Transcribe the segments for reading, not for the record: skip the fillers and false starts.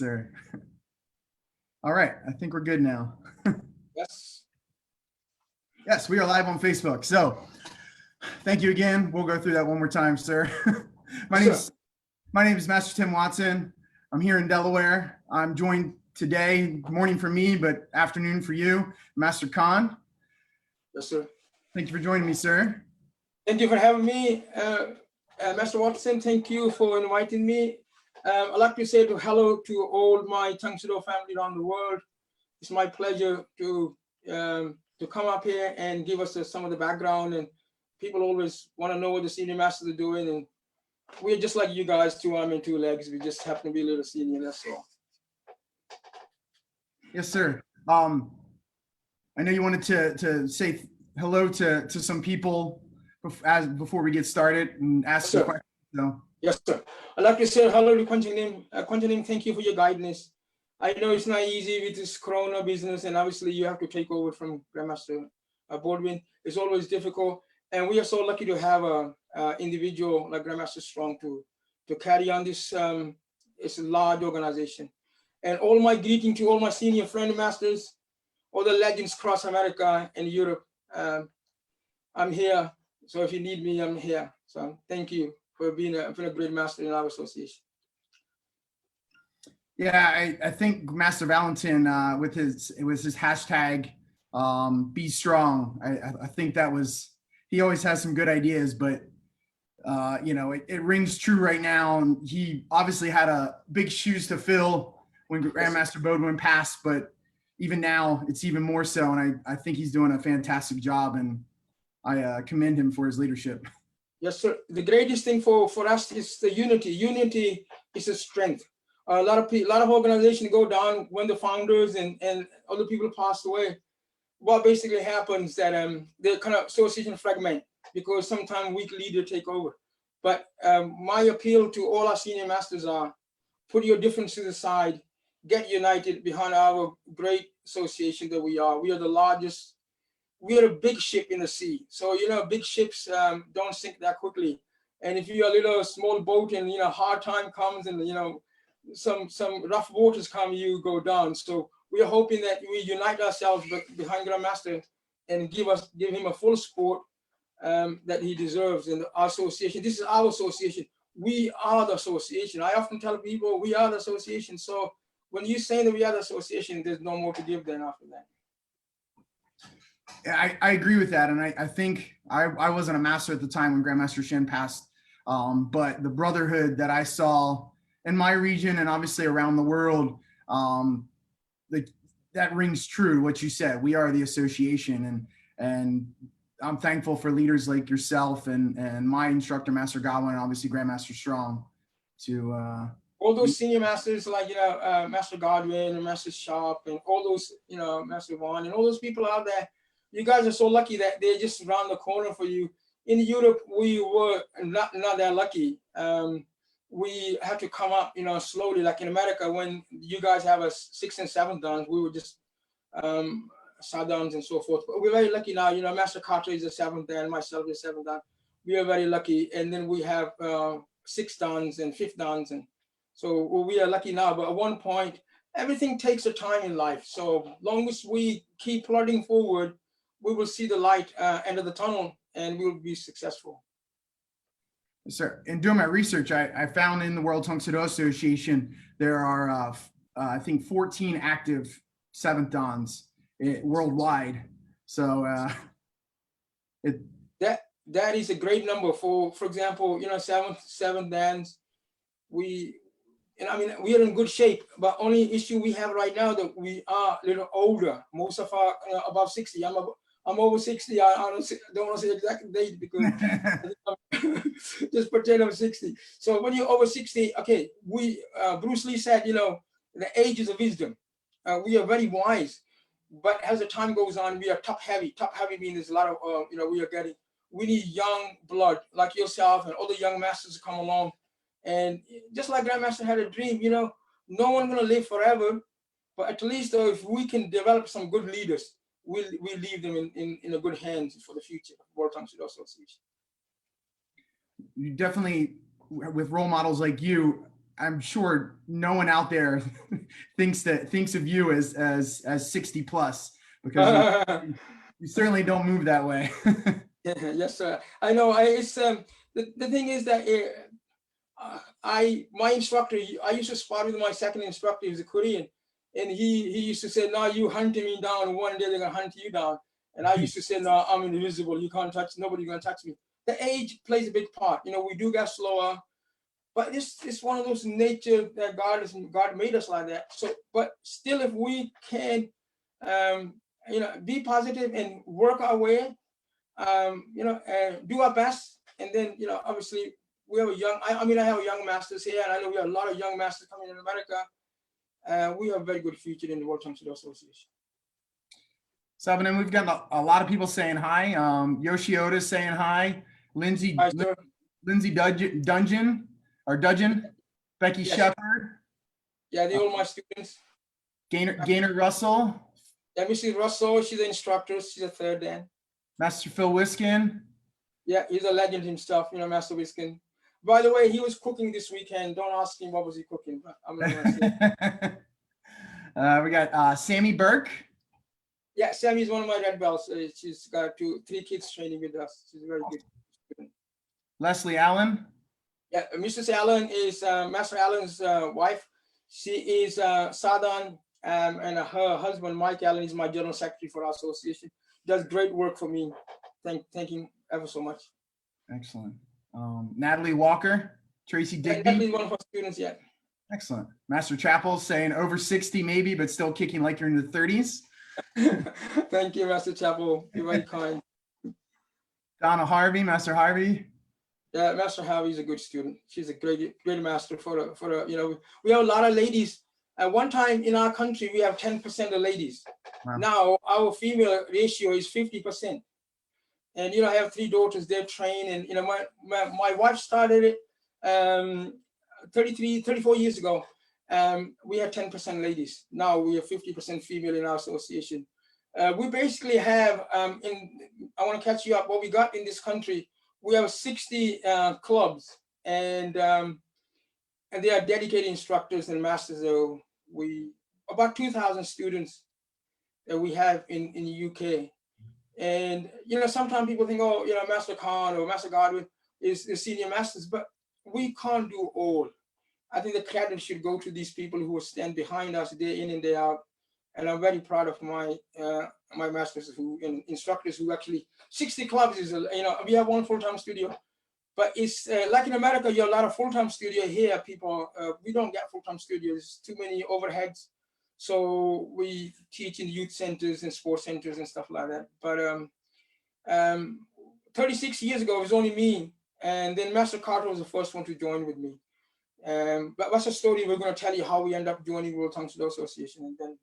sir. All right, I think we're good now. Yes. Yes, we are live on Facebook. So thank you again. We'll go through that one more time, sir. My name is Master Tim Watson. I'm here in Delaware. I'm joined today, morning for me, but afternoon for you, Master Khan. Yes, sir. Thank you for joining me, sir. Thank you for having me, Master Watson. Thank you for inviting me. I'd like to say hello to all my Tang Soo Do family around the world. It's my pleasure to come up here and give us some of the background. And people always want to know what the senior masters are doing. And we're just like you guys, 2 arms and 2 legs. We just happen to be a little senior, that's all. Yes, sir. I know you wanted to say hello to some people before we get started and ask some questions. So. Yes, sir. I'd like to say hello to Quantinim. Quantinim, thank you for your guidance. I know it's not easy with this Corona business, and obviously you have to take over from Grandmaster Baldwin. It's always difficult, and we are so lucky to have a individual like Grandmaster Strong to carry on this. It's a large organization, and all my greeting to all my senior friend masters, all the legends across America and Europe. I'm here, so if you need me, I'm here. So thank you for being a great master in our association. Yeah, I think Master Valentin with his hashtag be strong. I think that was, he always has some good ideas, but you know, it rings true right now. And he obviously had a big shoes to fill when Grandmaster Baldwin passed, but even now it's even more so. And I think he's doing a fantastic job, and I commend him for his leadership. Yes, sir. The greatest thing for us is the unity. Unity is a strength. A lot of organizations go down when the founders and other people passed away. What basically happens that the kind of association fragment because sometimes weak leader take over. But my appeal to all our senior masters are put your differences aside, get united behind our great association that we are. We are the largest. We are a big ship in the sea. So, you know, big ships don't sink that quickly. And if you're a little small boat and, you know, hard time comes and, you know, some rough waters come, you go down. So we are hoping that we unite ourselves behind Grandmaster and give him a full support that he deserves in our association. This is our association. We are the association. I often tell people we are the association. So when you say that we are the association, there's no more to give then after that. I agree with that. And I think I wasn't a master at the time when Grandmaster Shin passed, but the brotherhood that I saw in my region and obviously around the world, that rings true to what you said. We are the association, and I'm thankful for leaders like yourself and my instructor, Master Godwin, and obviously Grandmaster Strong to all those senior masters like, you know, Master Godwin and Master Sharp and all those, you know, Master Vaughn and all those people out there. You guys are so lucky that they're just around the corner for you. In Europe, we were not that lucky. We had to come up, you know, slowly. Like in America, when you guys have a 6th and 7th downs, we were just downs and so forth. But we're very lucky now. You know, Master Carter is a 7th dan, myself is 7th dan. We are very lucky, and then we have 6th downs and 5th downs, and so we are lucky now. But at one point, everything takes a time in life. So long as we keep plodding forward, we will see the light end of the tunnel, and we will be successful. Yes, sir. In doing my research, I found in the World Tang Soo Do Association, there are, I think, 14 active 7th dans worldwide. So that is a great number for example, you know, 7th dans. I mean, we are in good shape, but only issue we have right now that we are a little older. Most of our above 60. I'm over 60. I don't want to say the exact date because just pretend I'm 60. So when you're over 60, okay, Bruce Lee said, you know, the age is of wisdom. We are very wise, but as the time goes on, we are top heavy. Top heavy means there's a lot of, you know, we need young blood like yourself and all the young masters to come along. And just like Grandmaster had a dream, you know, no one's going to live forever, but at least if we can develop some good leaders, we'll leave them in a good hands for the future of World Tang Soo Do Association. You definitely, with role models like you, I'm sure no one out there thinks of you as 60 plus, because you certainly don't move that way. Yes, sir. I know. It's the thing is that my instructor, I used to spar with my second instructor. He was a Korean, and he used to say, "No, you hunting me down. One day they're gonna hunt you down." And I used to say, "No, I'm invisible. You can't touch. Nobody's gonna touch me." The age plays a big part. You know, we do get slower, but it's one of those nature that God made us like that. So, but still, if we can, be positive and work our way, do our best, and then obviously we have a young. I have young masters here, and I know we have a lot of young masters coming in America. We have a very good future in the World Tang Soo Do Association. So, and then we've got a lot of people saying hi. Yoshioda's saying hi. Lindsay Dudgeon, Becky Yes. Shepard. Yeah, they're all my students. Gaynor Russell. Yeah, Mrs. Russell, she's an instructor. She's a third dan. Master Phil Wiskin. Yeah, he's a legend himself, Master Wiskin. By the way, he was cooking this weekend. Don't ask him what was he cooking. But I'm not gonna say. We got Sammy Burke. Yeah, Sammy's one of my red belts. She's got 3 kids training with us. She's very good. Leslie Allen. Yeah, Mrs. Allen is Master Allen's wife. She is Sadan, and her husband, Mike Allen, is my general secretary for our association. Does great work for me. Thank him ever so much. Excellent. Natalie Walker, Tracy Digby. Natalie's one of our students, yeah. Excellent. Master Chappell saying over 60 maybe, but still kicking like you're in the 30s. Thank you, Master Chappell. You're very kind. Donna Harvey, Master Harvey. Yeah, Master Harvey is a good student. She's a great master for we have a lot of ladies. At one time in our country, we have 10% of ladies. Wow. Now our female ratio is 50%. And I have 3 daughters. They're trained, and my wife started it 34 years ago. We had 10% ladies. Now we have 50% female in our association. We basically have I want to catch you up. What we got in this country, we have 60 clubs, and they are dedicated instructors and masters. So we about 2,000 students that we have in the UK. And sometimes people think, oh, Master Khan or Master Godwin is senior masters, but we can't do all. I think the credit should go to these people who stand behind us day in and day out. And I'm very proud of my my masters and instructors who actually 60 clubs is we have 1 full-time studio, but it's like in America, you have a lot of full-time studio. Here, people we don't get full-time studios, too many overheads. So we teach in youth centers and sports centers and stuff like that. But 36 years ago, it was only me, and then Master Carter was the first one to join with me. But that's a story we're going to tell you how we end up joining World Tang Soo Do Association. And then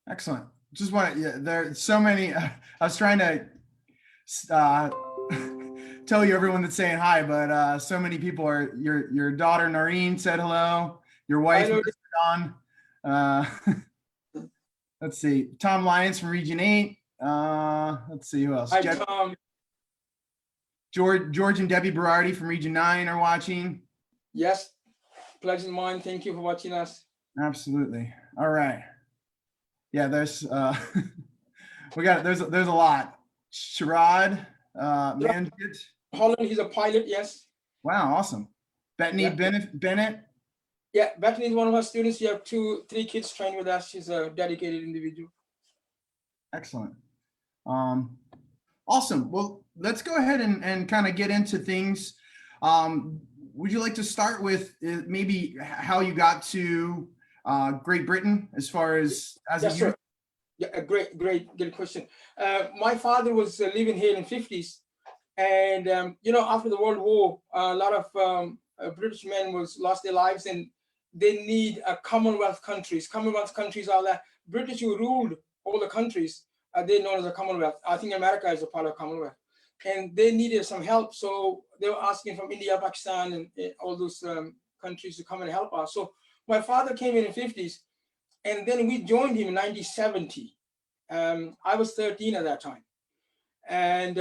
excellent. Just want there's so many. I was trying to tell you everyone that's saying hi, but so many people are. Your daughter Noreen said hello. Your wife Dawn. Let's see. Tom Lyons from Region 8. Let's see who else. Hi, Tom. George and Debbie Berardi from Region 9 are watching. Yes, pleasure mine. Thank you for watching us. Absolutely. All right. Yeah, there's there's a lot. Sharad, Manjit. Holland, he's a pilot, yes. Wow, awesome. Bethany Bennett. Yeah, Bethany is one of our students. You have 3 kids trained with us. She's a dedicated individual. Excellent. Awesome. Well, let's go ahead and kind of get into things. Would you like to start with maybe how you got to Great Britain as far as yes, a sir. Yeah, a great question. My father was living here in the 50s, and after the World War, a lot of British men lost their lives, and they need Commonwealth countries. Commonwealth countries are the British who ruled all the countries. They're known as a Commonwealth. I think America is a part of Commonwealth. And they needed some help. So they were asking from India, Pakistan, and all those countries to come and help us. So my father came in the 50s, and then we joined him in 1970. I was 13 at that time. And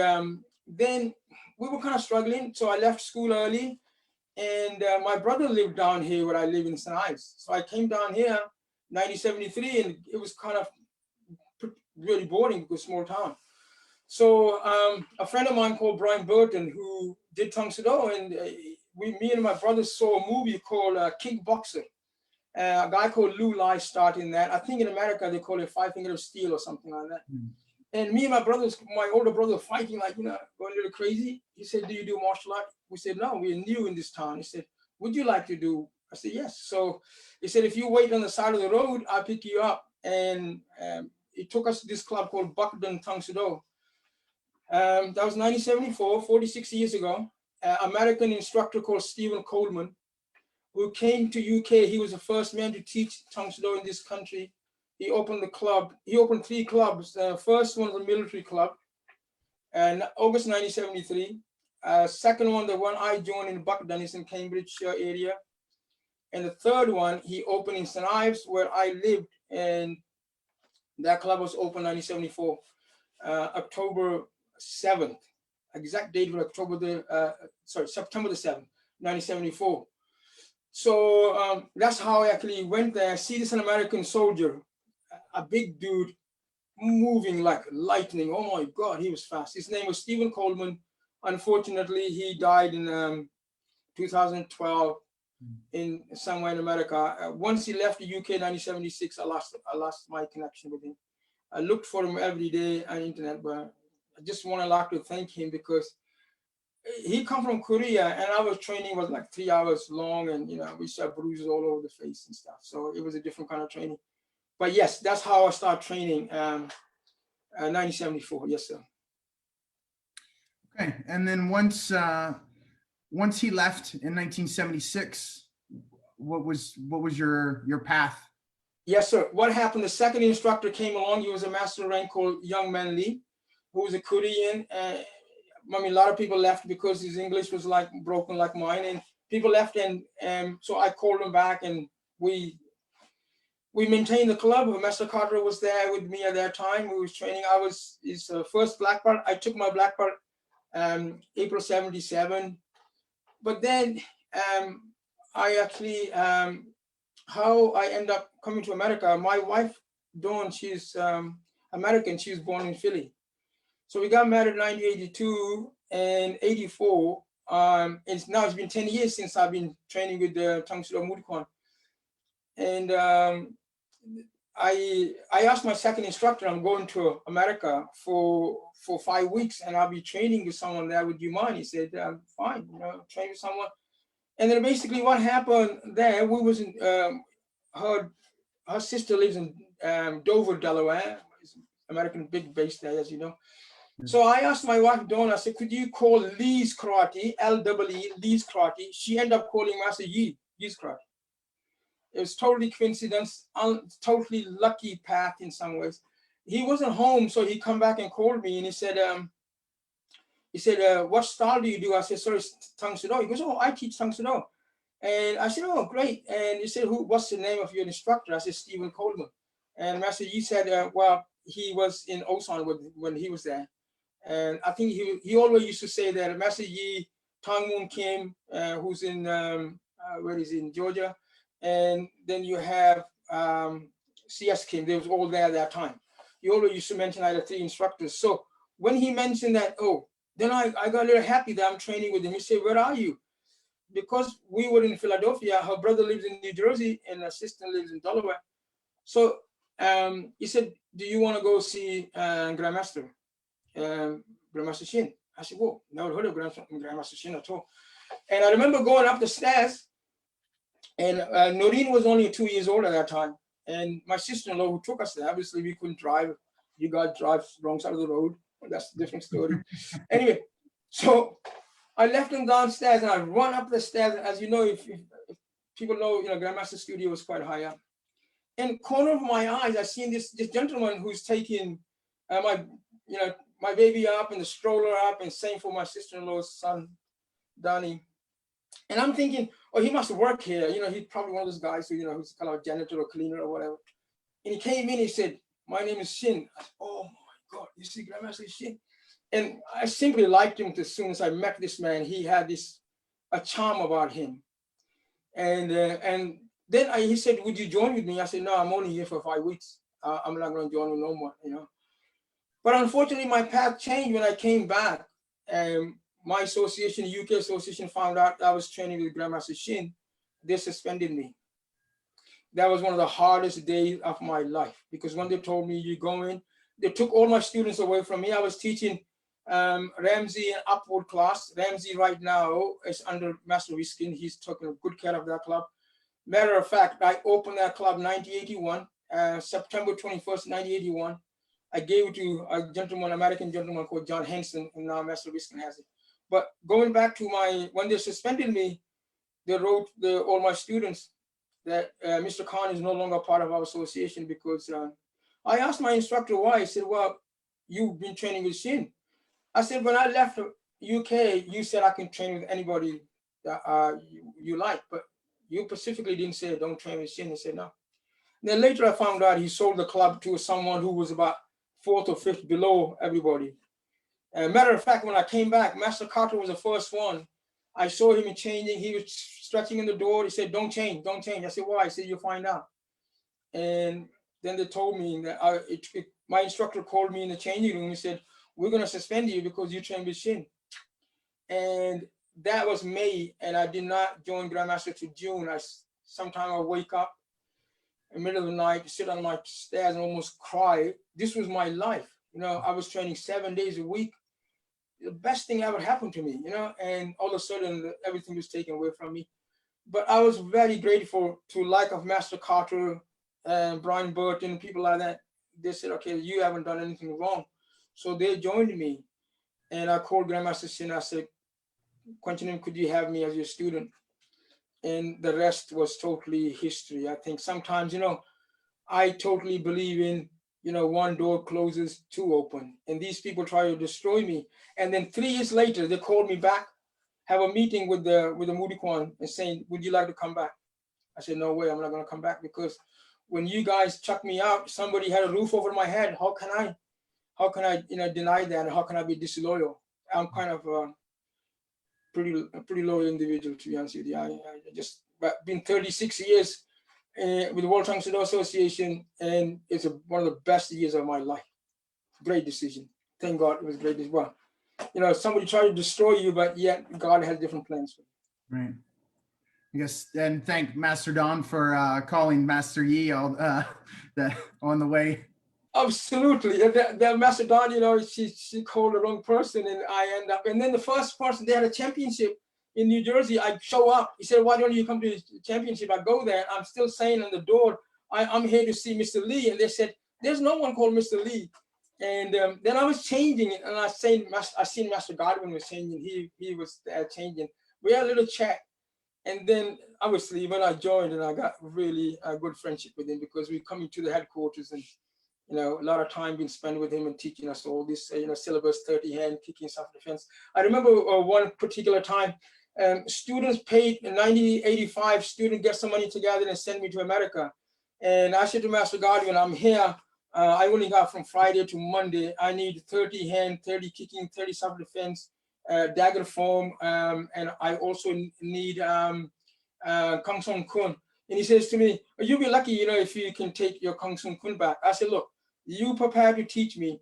then we were kind of struggling. So I left school early. And my brother lived down here where I live in St. Ives. So I came down here 1973, and it was kind of really boring because small town. So a friend of mine called Brian Burton, who did Tang Soo Do, and me and my brother saw a movie called Kickboxer. A guy called Lou Lai starred in that. I think in America they call it Five Finger of Steel or something like that. Mm. And me and my older brother, fighting like, going a little crazy. He said, "Do you do martial art?" We said, "No, we're new in this town." He said, "Would you like to do?" I said, "Yes." So he said, "If you wait on the side of the road, I'll pick you up." And he took us to this club called Buckden Tang Soo Do. That was 1974, 46 years ago. American instructor called Stephen Coleman, who came to UK. He was the first man to teach Tang Soo Do in this country. He opened the club. He opened 3 clubs. The first one was a military club, and August 1973. Second one, the one I joined in Buckden, is in Cambridgeshire area. And the third one, he opened in St. Ives, where I lived, and that club was open 1974, October 7th. Exact date was September the 7th, 1974. So that's how I actually went there. I see this an American soldier, a big dude, moving like lightning. Oh my God, he was fast. His name was Stephen Coleman. Unfortunately, he died in 2012 in somewhere in America. Once he left the UK in 1976, I lost my connection with him. I looked for him every day on the internet, but I just want to like to thank him because he come from Korea, and our training was like 3 hours long, and we saw bruises all over the face and stuff. So it was a different kind of training. But yes, that's how I started training. 1974, yes, sir. Okay, and then once he left in 1976, what was your path? Yes, sir. What happened? The second instructor came along. He was a master rank called Young Man Lee, who was a Korean. I mean, a lot of people left because his English was like broken like mine, and people left, and so I called him back, and we maintained the club. Master Carter was there with me at that time. We was training. I was his first black belt. I took my black belt April 77. But then I actually, how I end up coming to America, my wife, Dawn, she's American. She was born in Philly. So we got married in 1982 and 84. It's been 10 years since I've been training with the Tang Soo Do Mudkwan. And I asked my second instructor, I'm going to America for 5 weeks, and I'll be training with someone there. Would you mind? He said, fine, train with someone. And then basically what happened there, we was in, her sister lives in Dover, Delaware. It's American big base there, as you know. So I asked my wife, Dawn, I said, could you call Lee's Karate, L-E-E, Lee's Karate? She ended up calling Master Yee's Karate. It was totally coincidence, totally lucky path in some ways. He wasn't home, so he come back and called me, and he said, what style do you do? I said, sorry, Tang Soo Do. He goes, oh, I teach Tang Soo Do. And I said, oh, great. And he said, what's the name of your instructor? I said, Stephen Coleman. And Master Yi said, well, he was in Osan when he was there. And I think he always used to say that Master Yi, Tang Moon Kim, who's in, where is he, in Georgia. And then you have CS Kim, they was all there at that time. He always used to mention either 3 instructors. So when he mentioned that, then I got a little happy that I'm training with him. He said, where are you? Because we were in Philadelphia, her brother lives in New Jersey, and her sister lives in Delaware. So he said, do you want to go see Grandmaster Shin? I said, whoa, never heard of Grandmaster Shin at all. And I remember going up the stairs, and Noreen was only 2 years old at that time. And my sister-in-law who took us there, obviously we couldn't drive. You got to drive wrong side of the road. That's a different story. Anyway, so I left him downstairs, and I run up the stairs. As you know, if people know, Grandmaster Studio was quite high up. In corner of my eyes, I seen this gentleman who's taking my baby up and the stroller up, and same for my sister-in-law's son, Donnie. And I'm thinking, oh, he must work here. He's probably one of those guys who, who's kind of a janitor or cleaner or whatever. And he came in, he said, my name is Shin. I said, oh my God, you see Grandmaster Shin? And I simply liked him as soon as I met this man. He had this a charm about him. And then he said, would you join with me? I said, no, I'm only here for 5 weeks. I'm not going to join with no more, you know. But unfortunately, my path changed when I came back. My association, UK association, found out I was training with Grandmaster Shin. They suspended me. That was one of the hardest days of my life, because when they told me you're going, they took all my students away from me. I was teaching Ramsey and Upward class. Ramsey right now is under Master Wiskin. He's taking good care of that club. Matter of fact, I opened that club 1981, September 21st, 1981. I gave it to a gentleman, American gentleman called John Henson, and now Master Wiskin has it. But going back to when they suspended me, they wrote all my students that Mr. Khan is no longer part of our association, because I asked my instructor why. He said, well, you've been training with Shin. I said, when I left UK, you said I can train with anybody that you like, but you specifically didn't say don't train with Shin. He said, no. Then later I found out he sold the club to someone who was about 4th or 5th below everybody. Matter of fact, when I came back, Master Carter was the first one. I saw him changing. He was stretching in the door. He said, don't change, don't change. I said, why? He said, you'll find out. And then they told me that my instructor called me in the changing room. He said, we're going to suspend you because you trained with Shin. And that was May, and I did not join Grandmaster till June. Sometime I wake up in the middle of the night, sit on my stairs and almost cry. This was my life. You know, I was training 7 days a week. The best thing ever happened to me, you know, and all of a sudden everything was taken away from me. But I was very grateful to like of Master Carter and Brian Burton, people like that. They said, okay, you haven't done anything wrong. So they joined me, and I called Grandmaster Shin. I said, Quentin, could you have me as your student? And the rest was totally history. I think sometimes, you know, I totally believe in, you know, one door closes, two open. And these people try to destroy me. And then 3 years later, they called me back, have a meeting with the Moody Kwan and saying, would you like to come back? I said, no way, I'm not going to come back, because when you guys chucked me out, somebody had a roof over my head. How can I, you know, deny that? And how can I be disloyal? I'm kind of a pretty loyal individual, to be honest with you. I just been 36 years with the World Tang Soo Do Association, and it's one of the best years of my life. Great decision. Thank God it was great as well. You know, somebody tried to destroy you, but yet God has different plans for you. Right. I guess, and thank Master Don for calling Master Yi on the way. Absolutely. The Master Don, you know, she called the wrong person, and I end up, and then the first person, they had a championship in New Jersey. I show up. He said, why don't you come to the championship? I go there. I'm still saying on the door, I'm here to see Mr. Lee. And they said, there's no one called Mr. Lee. And then I was changing it, and I seen Master Godwin was changing. He was changing. We had a little chat. And then obviously when I joined, and I got really a good friendship with him, because we coming to the headquarters, and you know, a lot of time being spent with him and teaching us all this, you know, syllabus, 30 hand, kicking, self-defense. I remember one particular time, students paid in 1985, students get some money together and send me to America. And I said to Master Godwin, I'm here. I only got from Friday to Monday. I need 30 hand, 30 kicking, 30 self-defense, dagger form, and I also need Kang Sung Kun. And he says to me, you'll be lucky, you know, if you can take your Kang Sung Kun back. I said, look, you prepare to teach me.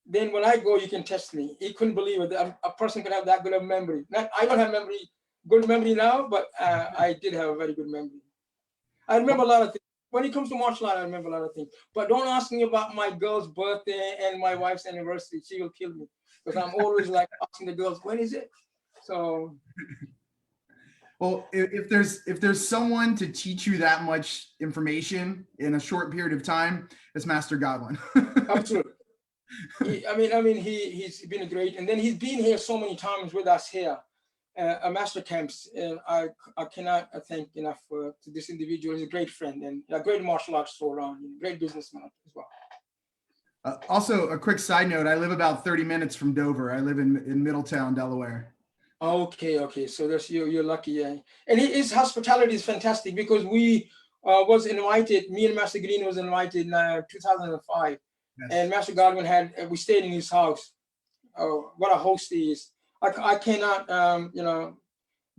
Then when I go, you can test me. He couldn't believe it. A person can have that good of memory. I don't have good memory now, but I did have a very good memory. I remember a lot of things. When it comes to martial art, I remember a lot of things. But don't ask me about my girl's birthday and my wife's anniversary. She will kill me, because I'm always like asking the girls, when is it? So. Well, if there's someone to teach you that much information in a short period of time, it's Master Godwin. Absolutely. He's been great, and then he's been here so many times with us here, master camps, and I cannot thank enough to this individual. He's a great friend and a great martial artist all around, great businessman as well. Also, a quick side note: I live about 30 minutes from Dover. I live in Middletown, Delaware. Okay. So that's you're lucky, yeah. And his hospitality is fantastic, because we was invited. Me and Master Green was invited in 2005, yes. And Master Godwin we stayed in his house. Oh, what a host he is! I cannot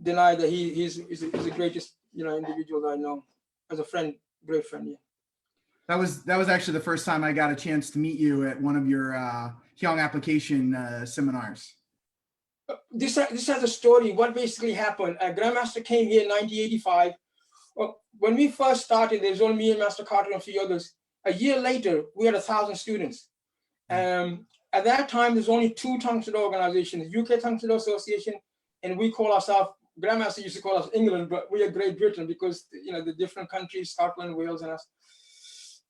deny that he's the greatest, individual that I know as a friend, great friend. Yeah. That was actually the first time I got a chance to meet you at one of your Hyung application seminars. This has a story. What basically happened? Grandmaster came here in 1985. When we first started, there was only me and Master Carter and a few others. A year later, we had 1,000 students. At that time, there's only two Tang Soo Do organizations, UK Tang Soo Do Association, and we call ourselves, Grandmaster used to call us England, but we are Great Britain because, the different countries, Scotland, Wales, and us.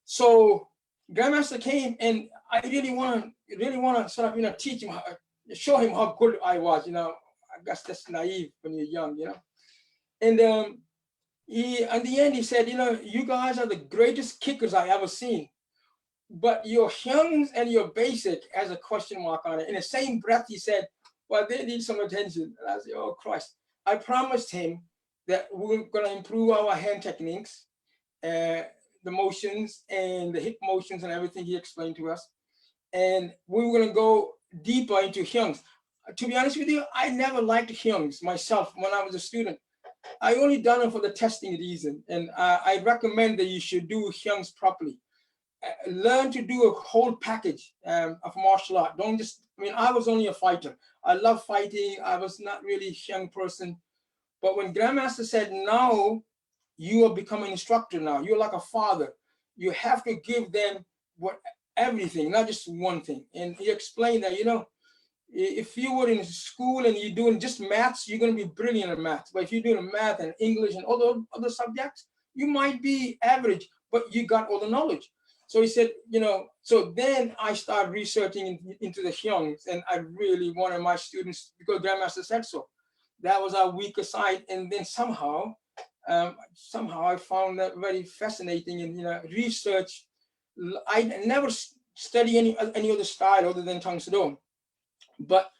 So Grandmaster came, and I really want to sort of, teach him, show him how good I was, I guess that's naive when you're young, And he, at the end, he said, you guys are the greatest kickers I ever seen. But your Hyungs and your basic has a question mark on it. In the same breath, he said, well, they need some attention. And I said, oh, Christ. I promised him that we were going to improve our hand techniques, the motions and the hip motions and everything he explained to us. And we were going to go deeper into Hyungs. To be honest with you, I never liked Hyungs myself when I was a student. I only done them for the testing reason. And I recommend that you should do Hyungs properly. Learn to do a whole package of martial art. Don't just, I was only a fighter. I love fighting. I was not really a young person. But when Grandmaster said, now you are becoming an instructor now, you're like a father. You have to give them everything, not just one thing. And he explained that, if you were in school and you're doing just maths, you're going to be brilliant at maths. But if you're doing math and English and other subjects, you might be average, but you got all the knowledge. So he said, so then I started researching into the Hyungs, and I really wanted my students, because Grandmaster said so. That was our weaker side. And then somehow I found that very fascinating. And, research, I never study any other style other than Tang Soo Do. But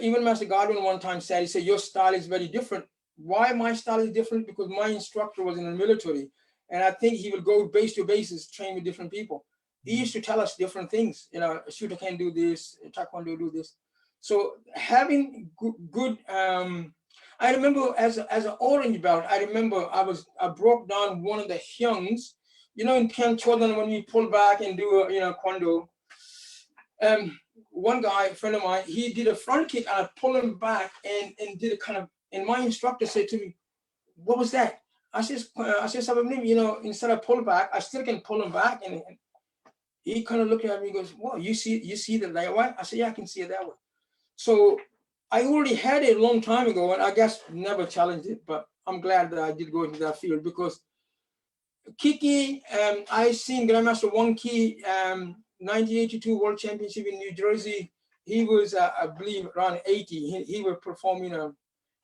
even Master Godwin one time said, he said, your style is very different. Why my style is different? Because my instructor was in the military. And I think he will go base to bases, train with different people. He used to tell us different things. A shooter can do this, a taekwondo do this. So having good, I remember as an orange belt, I remember I broke down one of the Hyungs. In Camp Chodan, when we pull back and do kwando, one guy, a friend of mine, he did a front kick and I pulled him back and did a kind of, and my instructor said to me, what was that? I said, instead of pull back, I still can pull him back. And he kind of looked at me and goes, well, you see that that way? I said, yeah, I can see it that way. So I already had it a long time ago, and I guess never challenged it, but I'm glad that I did go into that field, because Kiki, I seen Grandmaster Wong Ki, 1982 World Championship in New Jersey. He was, I believe, around 80. He was performing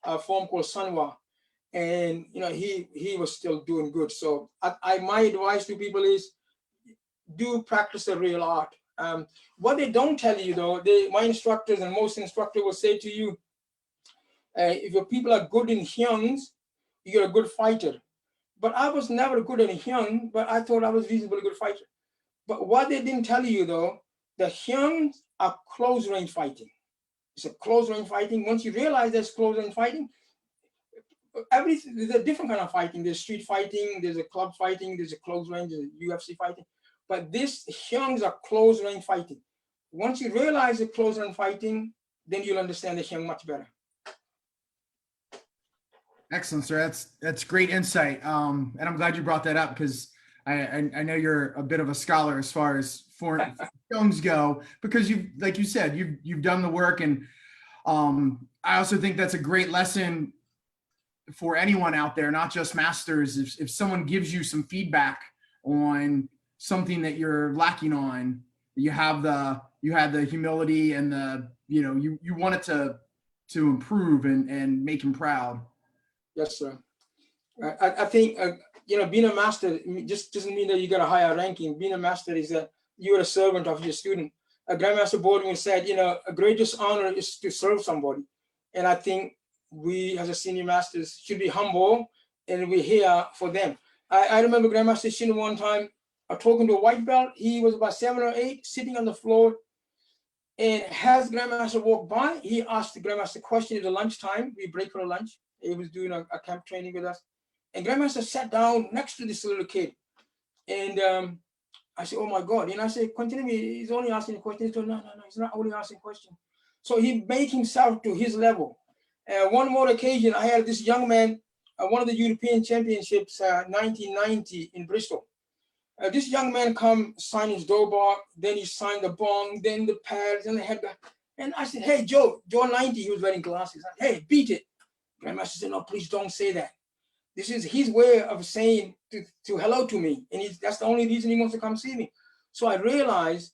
a form called Sanwa. And he was still doing good. So my advice to people is, do practice the real art. What they don't tell you though, my instructors and most instructors will say to you, if your people are good in Hyungs, you're a good fighter. But I was never good at Hyung, but I thought I was reasonably good fighter. But what they didn't tell you though, the Hyungs are close range fighting. It's a close range fighting. Once you realize there's close range fighting, there's a different kind of fighting. There's street fighting, there's a club fighting, there's a close range, there's a UFC fighting. But this Hyungs are close range fighting. Once you realize the close range fighting, then you'll understand the Hyung much better. Excellent, sir. That's great insight. And I'm glad you brought that up, because I know you're a bit of a scholar as far as foreign Hyungs go, because like you said, you've done the work. And I also think that's a great lesson for anyone out there, not just masters. If someone gives you some feedback on something that you're lacking on, you had the humility and you want it to improve and make him proud. Yes, sir. I think being a master just doesn't mean that you got a higher ranking. Being a master is that you're a servant of your student. Grandmaster Baldwin said, a greatest honor is to serve somebody. And I think we as a senior masters should be humble, and we're here for them. I remember Grandmaster Shin one time talking to a white belt. He was about 7 or 8, sitting on the floor. And as Grandmaster walked by, he asked the Grandmaster question at the lunchtime. We break for lunch. He was doing a camp training with us. And Grandmaster sat down next to this little kid. And I said, oh my God. And I said, continue, he's only asking a question. He said, no, he's not only asking a question. So he made himself to his level. One more occasion, I had this young man, one of the European Championships, 1990 in Bristol. This young man come sign his door bar, then he signed the bong, then the pads, and the headband. And I said, hey, Joe 90, he was wearing glasses. I said, hey, beat it. Grandmaster said, no, please don't say that. This is his way of saying to hello to me. And that's the only reason he wants to come see me. So I realized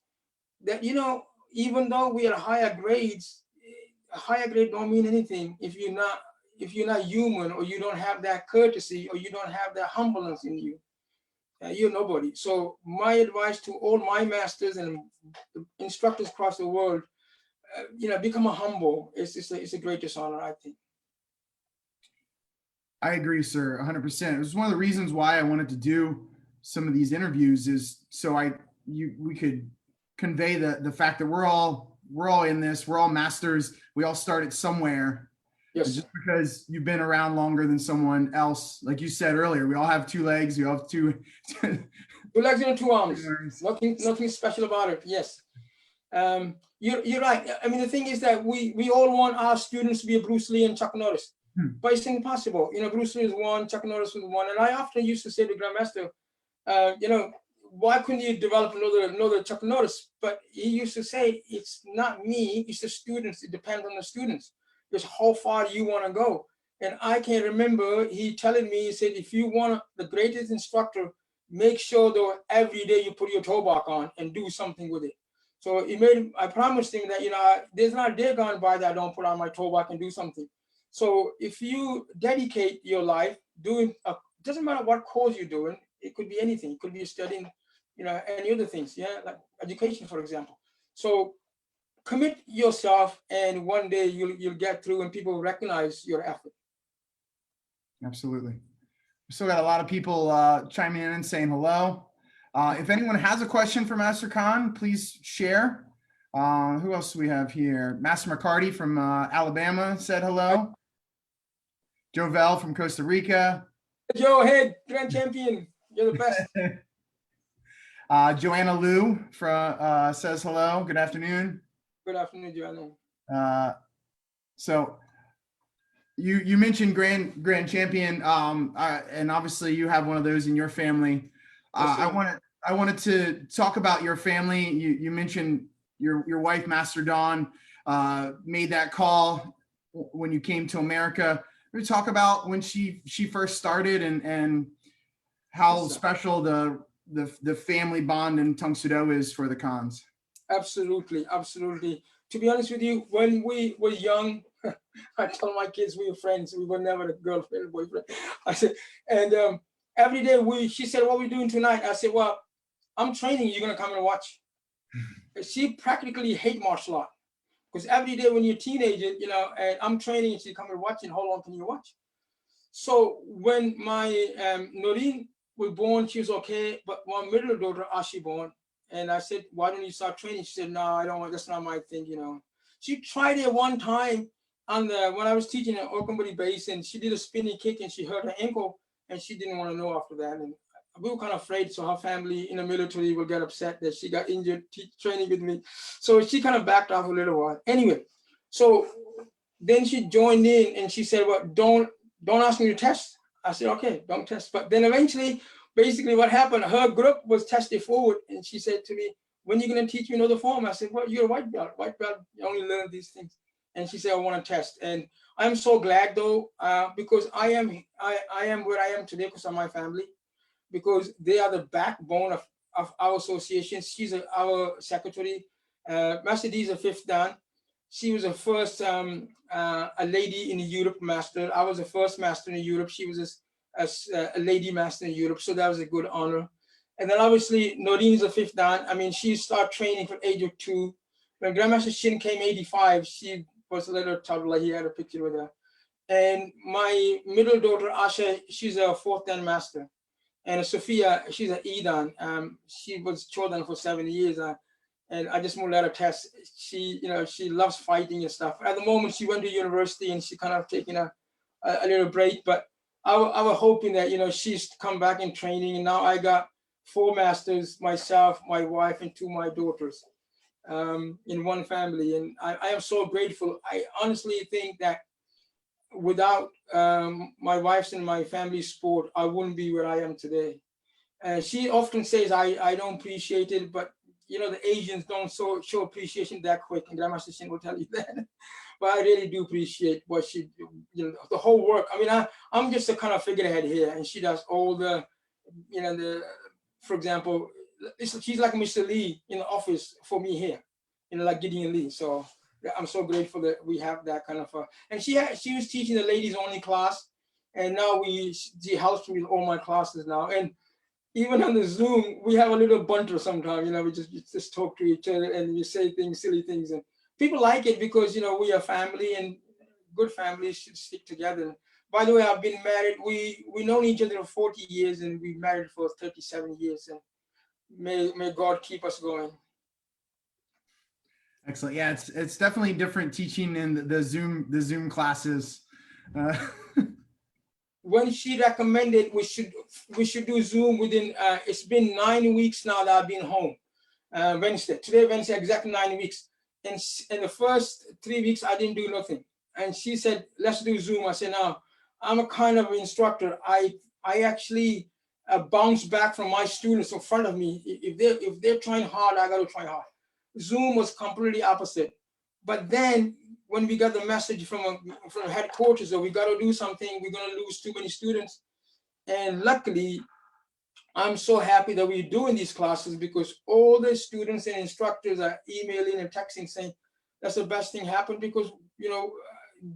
that, you know, even though we are higher grades, a higher grade don't mean anything if you're not human, or you don't have that courtesy, or you don't have that humbleness in you. You're nobody. So my advice to all my masters and instructors across the world, you know, become a humble. It's a greatest honor, I think. I agree, sir, 100%. It was one of the reasons why I wanted to do some of these interviews, is so we could convey the fact that we're all in this, we're all masters, we all started somewhere. Yes. And just because you've been around longer than someone else, like you said earlier, we all have two legs, we all have two legs and two arms. Nothing special about it. Yes. You're right. I mean, the thing is that we all want our students to be a Bruce Lee and Chuck Norris. But it's impossible. You know, Bruce Lee is one, Chuck Norris was one. And I often used to say to Grandmaster, you know, why couldn't you develop another Chuck Norris? But he used to say, it's not me, it's the students. It depends on the students. It's how far you want to go. And I can remember he telling me, he said, if you want the greatest instructor, make sure that every day you put your toe back on and do something with it. So I promised him that, you know, there's not a day gone by that I don't put on my toe back and do something. So if you dedicate your life doing, doesn't matter what course you're doing, it could be anything. It could be studying, you know, any other things, yeah, like education, for example. So commit yourself, and one day you'll get through, and people recognize your effort. Absolutely. We still got a lot of people chiming in and saying hello. If anyone has a question for Master Khan, please share. Who else do we have here? Master McCarty from Alabama said hello. Jovel from Costa Rica. Joe, hey, grand champion, you're the best. Joanna Liu says hello. Good afternoon. Good afternoon, Joanna. So you mentioned grand champion, and obviously you have one of those in your family. I wanted to talk about your family. You mentioned your wife, Master Dawn, made that call when you came to America. We talk about when she first started and how special the family bond in Tang Soo Do is for the Khans. Absolutely, absolutely. To be honest with you, when we were young, I told my kids we were friends. We were never a girlfriend or boyfriend. I said, and every day she said, what are we doing tonight? I said, well, I'm training. You're gonna come and watch. She practically hate martial art, because every day when you're a teenager, you know, and I'm training, and she come and watch, and how long can you watch? So when my Noreen was born, she was okay, but my middle daughter, Ashi, born, and I said, why don't you start training? She said, no, I don't want, that's not my thing, you know. She tried it one time when I was teaching at Oakenbury base, and she did a spinning kick and she hurt her ankle, and she didn't want to know after that. And we were kind of afraid, so her family in the military will get upset that she got injured training with me. So she kind of backed off a little while. Anyway, so then she joined in and she said, well, don't ask me to test. I said, okay, don't test. But then eventually, basically what happened, her group was tested forward, and she said to me, when are you going to teach me another form? I said, well, you're a white belt. White belt, you only learn these things. And she said, I want to test. And I'm so glad though, because I am where I am today because of my family, because they are the backbone of our association. She's our secretary. Master D is a fifth dan. She was the first a lady in Europe master. I was the first master in Europe. She was a lady master in Europe. So that was a good honor. And then obviously Noreen is a fifth dan. I mean, she started training from age of 2. When Grandmaster Shin came 85, she was a little toddler. He had a picture with her. And my middle daughter, Asha, she's a fourth dan master. And Sophia, she's an Edan. She was chosen for 7 years. And I just want to let her test. She, you know, she loves fighting and stuff. At the moment, she went to university and she kind of taking a a little break, but I was hoping that, you know, she's come back in training, and now I got 4 masters, myself, my wife, and 2 my daughters in one family. And I am so grateful. I honestly think that without my wife's and my family's support, I wouldn't be where I am today. And she often says, I don't appreciate it, but you know, the Asians don't show appreciation that quick, and Grandmaster Shin will tell you that. But I really do appreciate what she, you know, the whole work. I mean, I'm just a kind of figurehead here, and she does all the, you know, for example, she's like Mr. Lee in the office for me here, you know, like Gideon Lee. So I'm so grateful that we have that kind of, and she was teaching the ladies only class, and now she helps me with all my classes now. And even on the Zoom, we have a little banter sometimes, you know, we just talk to each other and we say things, silly things, and people like it because, you know, we are family, and good families should stick together. By the way, I've been married. We known each other for 40 years, and we've married for 37 years, and may God keep us going. Excellent. Yeah, it's definitely different teaching in the Zoom classes. When she recommended we should do Zoom within, it's been 9 weeks now that I've been home. Wednesday, exactly 9 weeks. And in the first 3 weeks, I didn't do nothing. And she said, let's do Zoom. I said, no, I'm a kind of instructor. I actually bounce back from my students in front of me. If they're trying hard, I got to try hard. Zoom was completely opposite. But then when we got the message from headquarters that we got to do something, we're going to lose too many students. And luckily, I'm so happy that we're doing these classes, because all the students and instructors are emailing and texting saying that's the best thing happened, because, you know,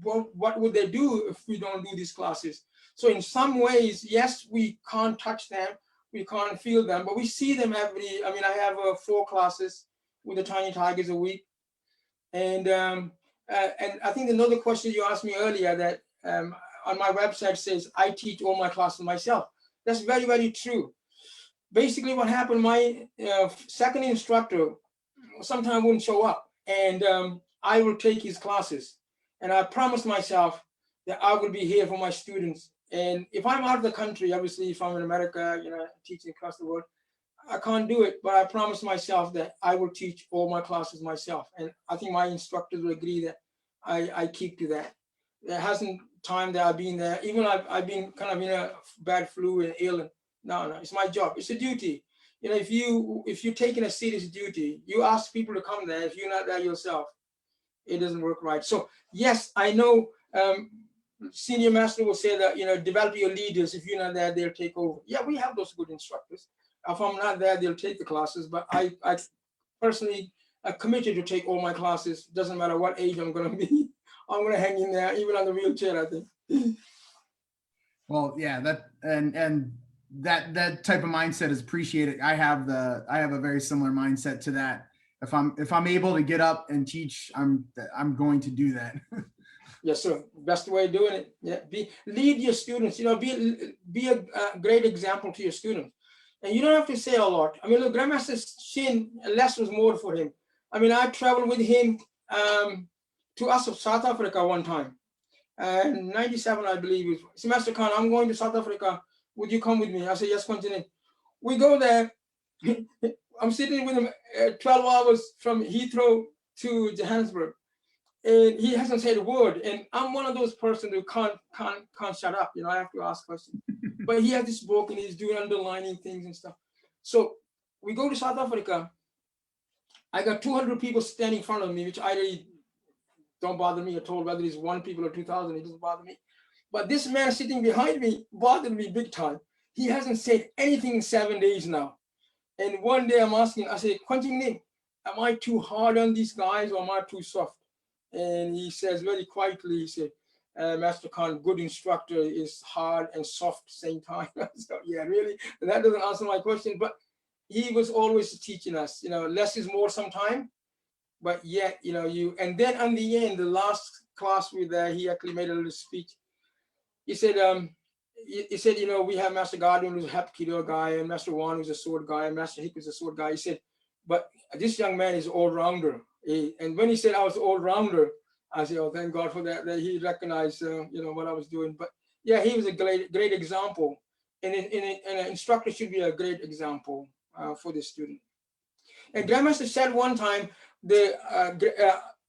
what would they do if we don't do these classes? So in some ways, yes, we can't touch them, we can't feel them, but we see them I mean, I have 4 classes with the Tiny Tigers a week. And I think another question you asked me earlier, that on my website says I teach all my classes myself. That's very, very true. Basically what happened, my second instructor sometimes wouldn't show up, and I will take his classes. And I promised myself that I will be here for my students. And if I'm out of the country, obviously if I'm in America, you know, teaching across the world, I can't do it, but I promised myself that I will teach all my classes myself. And I think my instructors will agree that I keep to that. There hasn't time that I've been there, even I've been kind of in a bad flu and ill. No, it's my job. It's a duty. You know, if you're taking a serious duty, you ask people to come there. If you're not there yourself, it doesn't work right. So yes, I know senior master will say that, you know, develop your leaders. If you're not there, they'll take over. Yeah, we have those good instructors. If I'm not there, they'll take the classes. But I personally am committed to take all my classes. Doesn't matter what age I'm going to be. I'm going to hang in there, even on the wheelchair, I think. Well, yeah, that type of mindset is appreciated. I have a very similar mindset to that. If I'm able to get up and teach, I'm going to do that. Yes, sir. Best way of doing it. Yeah, lead your students. You know, be a great example to your students. And you don't have to say a lot. I mean, look, Grandmaster Shin, less was more for him. I mean, I traveled with him to South Africa one time. In 97, I believe. So, Master Khan, I'm going to South Africa. Would you come with me? I said, yes, continue. We go there. I'm sitting with him 12 hours from Heathrow to Johannesburg. And he hasn't said a word. And I'm one of those persons who can't shut up. You know, I have to ask questions. But he has this book and he's doing underlining things and stuff. So we go to South Africa. I got 200 people standing in front of me, which I really don't bother me at all, whether it's 1 people or 2,000, it doesn't bother me. But this man sitting behind me bothered me big time. He hasn't said anything in 7 days now. And one day I'm asking, I said, am I too hard on these guys or am I too soft? And he says very quietly, he said, Master Khan, good instructor is hard and soft at the same time. So yeah, really, that doesn't answer my question, but he was always teaching us, you know, less is more sometime, but yet, you know, and then on the end, the last class we there, he actually made a little speech. He said, you know, we have Master Godwin, who's a Hapkido guy, and Master Wan, who's a sword guy, and Master Hick was a sword guy. He said, but this young man is all-rounder. And when he said I was all-rounder, I said, oh, thank God for that, that he recognized, what I was doing. But yeah, he was a great example. And an instructor should be a great example for the student. And Grandmaster said one time,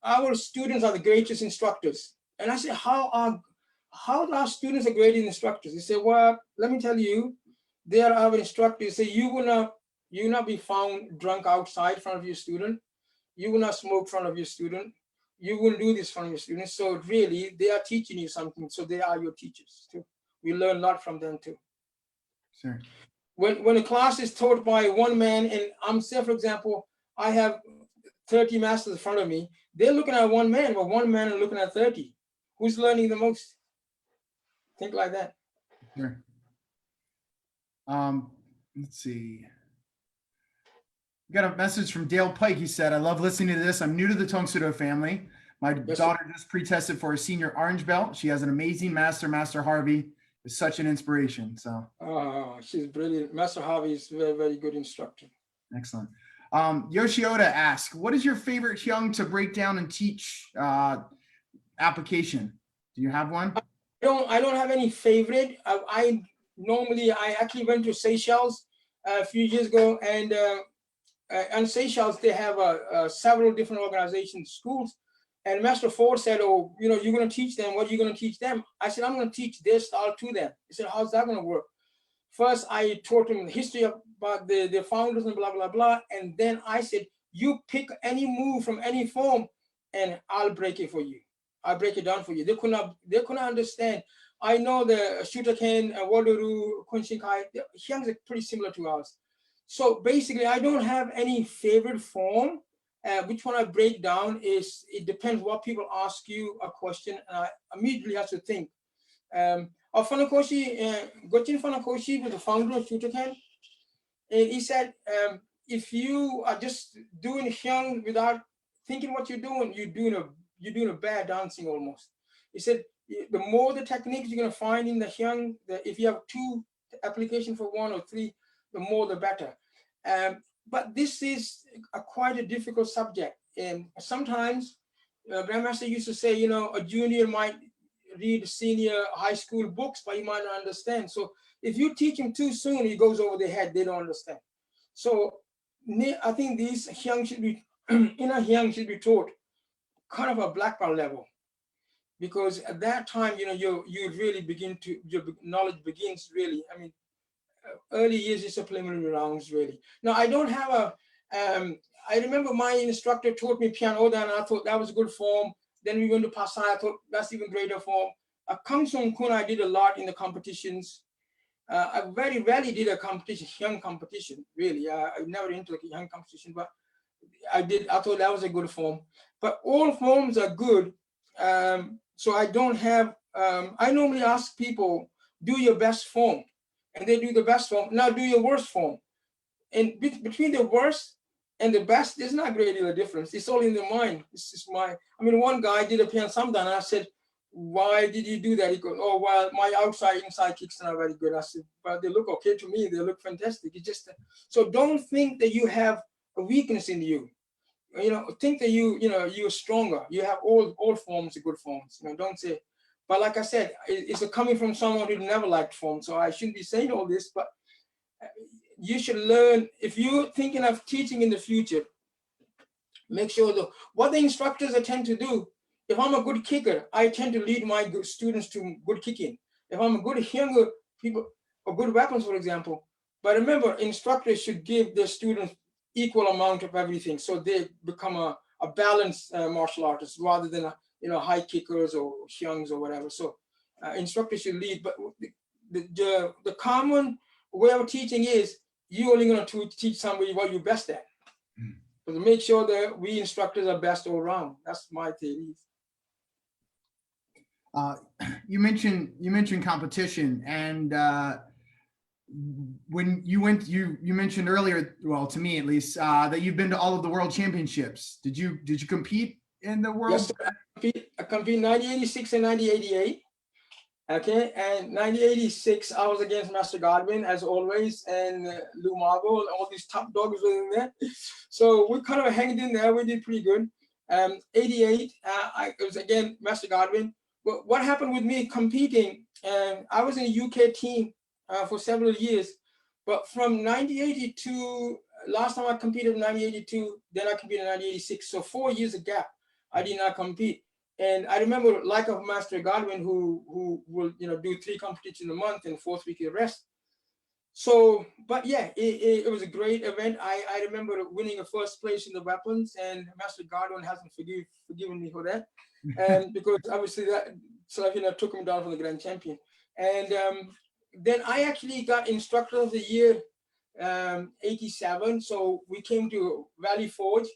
our students are the greatest instructors. And I said, how our students are great instructors? He said, well, let me tell you, they are our instructors. Say you will not be found drunk outside in front of your student. You will not smoke in front of your student. You wouldn't do this in front of your students. So really, they are teaching you something. So they are your teachers too. We learn a lot from them too. Sure. When a class is taught by one man, and I'm say, for example, I have 30 masters in front of me, they're looking at one man, but one man is looking at 30. Who's learning the most? Think like that. Sure. Let's see. We got a message from Dale Pike. He said, I love listening to this. I'm new to the Tang Soo Do family. My daughter just pre-tested for a senior orange belt. She has an amazing master, Master Harvey. Is such an inspiration. So she's brilliant. Master Harvey is a very, very good instructor. Excellent. Yoshioda asks, what is your favorite hyung to break down and teach application? Do you have one? I don't have any favorite. I actually went to Seychelles a few years ago, and on Seychelles they have several different organizations, schools. And Master Ford said, oh, you're going to teach them. What are you going to teach them? I said, I'm going to teach their style to them. He said, how's that going to work? First, I taught them the history about the founders and blah, blah, blah. And then I said, you pick any move from any form and I'll break it for you. I'll break it down for you. They couldn't understand. I know the Shutaken, Wadaru, Kunshinkai, the hyungs are pretty similar to ours. So basically, I don't have any favorite form. Which one I break down is, it depends what people ask you a question, and I immediately have to think. Funakoshi, Gochin Funakoshi was the founder of Shutaken, and he said, if you are just doing hyung without thinking what you're doing a bad dancing almost. He said, the more the techniques you're going to find in the hyung, if you have 2 applications for 1 or 3, the more the better. But this is quite a difficult subject. And sometimes Grandmaster used to say, a junior might read senior high school books, but he might not understand. So if you teach him too soon, he goes over their head, they don't understand. So I think these hyung should be, inner hyung should be taught kind of a black belt level. Because at that time, you really your knowledge begins really, early years is a preliminary rounds really. Now I don't have I remember my instructor taught me piano, and I thought that was a good form. Then we went to Pasai, I thought that's even greater form. Kang Song Kun I did a lot in the competitions. I very rarely did a competition, young competition, really. I never into a young competition, but I thought that was a good form. But all forms are good. So I don't have, I normally ask people, do your best form. And they do the best form. Now do your worst form. And between the worst and the best, there's not a great deal of difference. It's all in the mind. It's just one guy did a pian samdan, and I said, why did you do that? He goes, oh, well, my outside, inside kicks are not very good. I said, but they look okay to me. They look fantastic. It's just, so don't think that you have a weakness in you. Think that you're stronger. You have all forms are good forms. Don't say, but like I said, it's coming from someone who never liked form. So I shouldn't be saying all this, but you should learn. If you're thinking of teaching in the future, make sure that what the instructors tend to do, if I'm a good kicker, I tend to lead my good students to good kicking. If I'm a good younger people, or good weapons, for example. But remember, instructors should give their students equal amount of everything, so they become a balanced martial artist rather than high kickers or hyungs or whatever. So instructors should lead, but the common way of teaching is you only going to teach somebody what you're best at. So to make sure that we instructors are best all around. That's my theory. You mentioned competition, and when you mentioned earlier, well, to me at least, that you've been to all of the world championships. Did you compete in the world? Yes, I compete 1986 and 1988. Okay, and 1986 I was against Master Godwin as always, and Lou Marble, and all these top dogs were in there. So we kind of hanged in there. We did pretty good. 88, it was again Master Godwin. But what happened with me competing, I was in a UK team for several years, but from 1982, last time I competed in 1982, then I competed in 1986. So 4 years of gap, I did not compete. And I remember, like of Master Godwin, who will do 3 competitions a month and 4th week of rest. So, but yeah, it was a great event. I remember winning a 1st place in the weapons, and Master Godwin hasn't forgiven me for that, and because obviously that took him down from the grand champion. And then I actually got instructor of the year, 87. So we came to Valley Forge.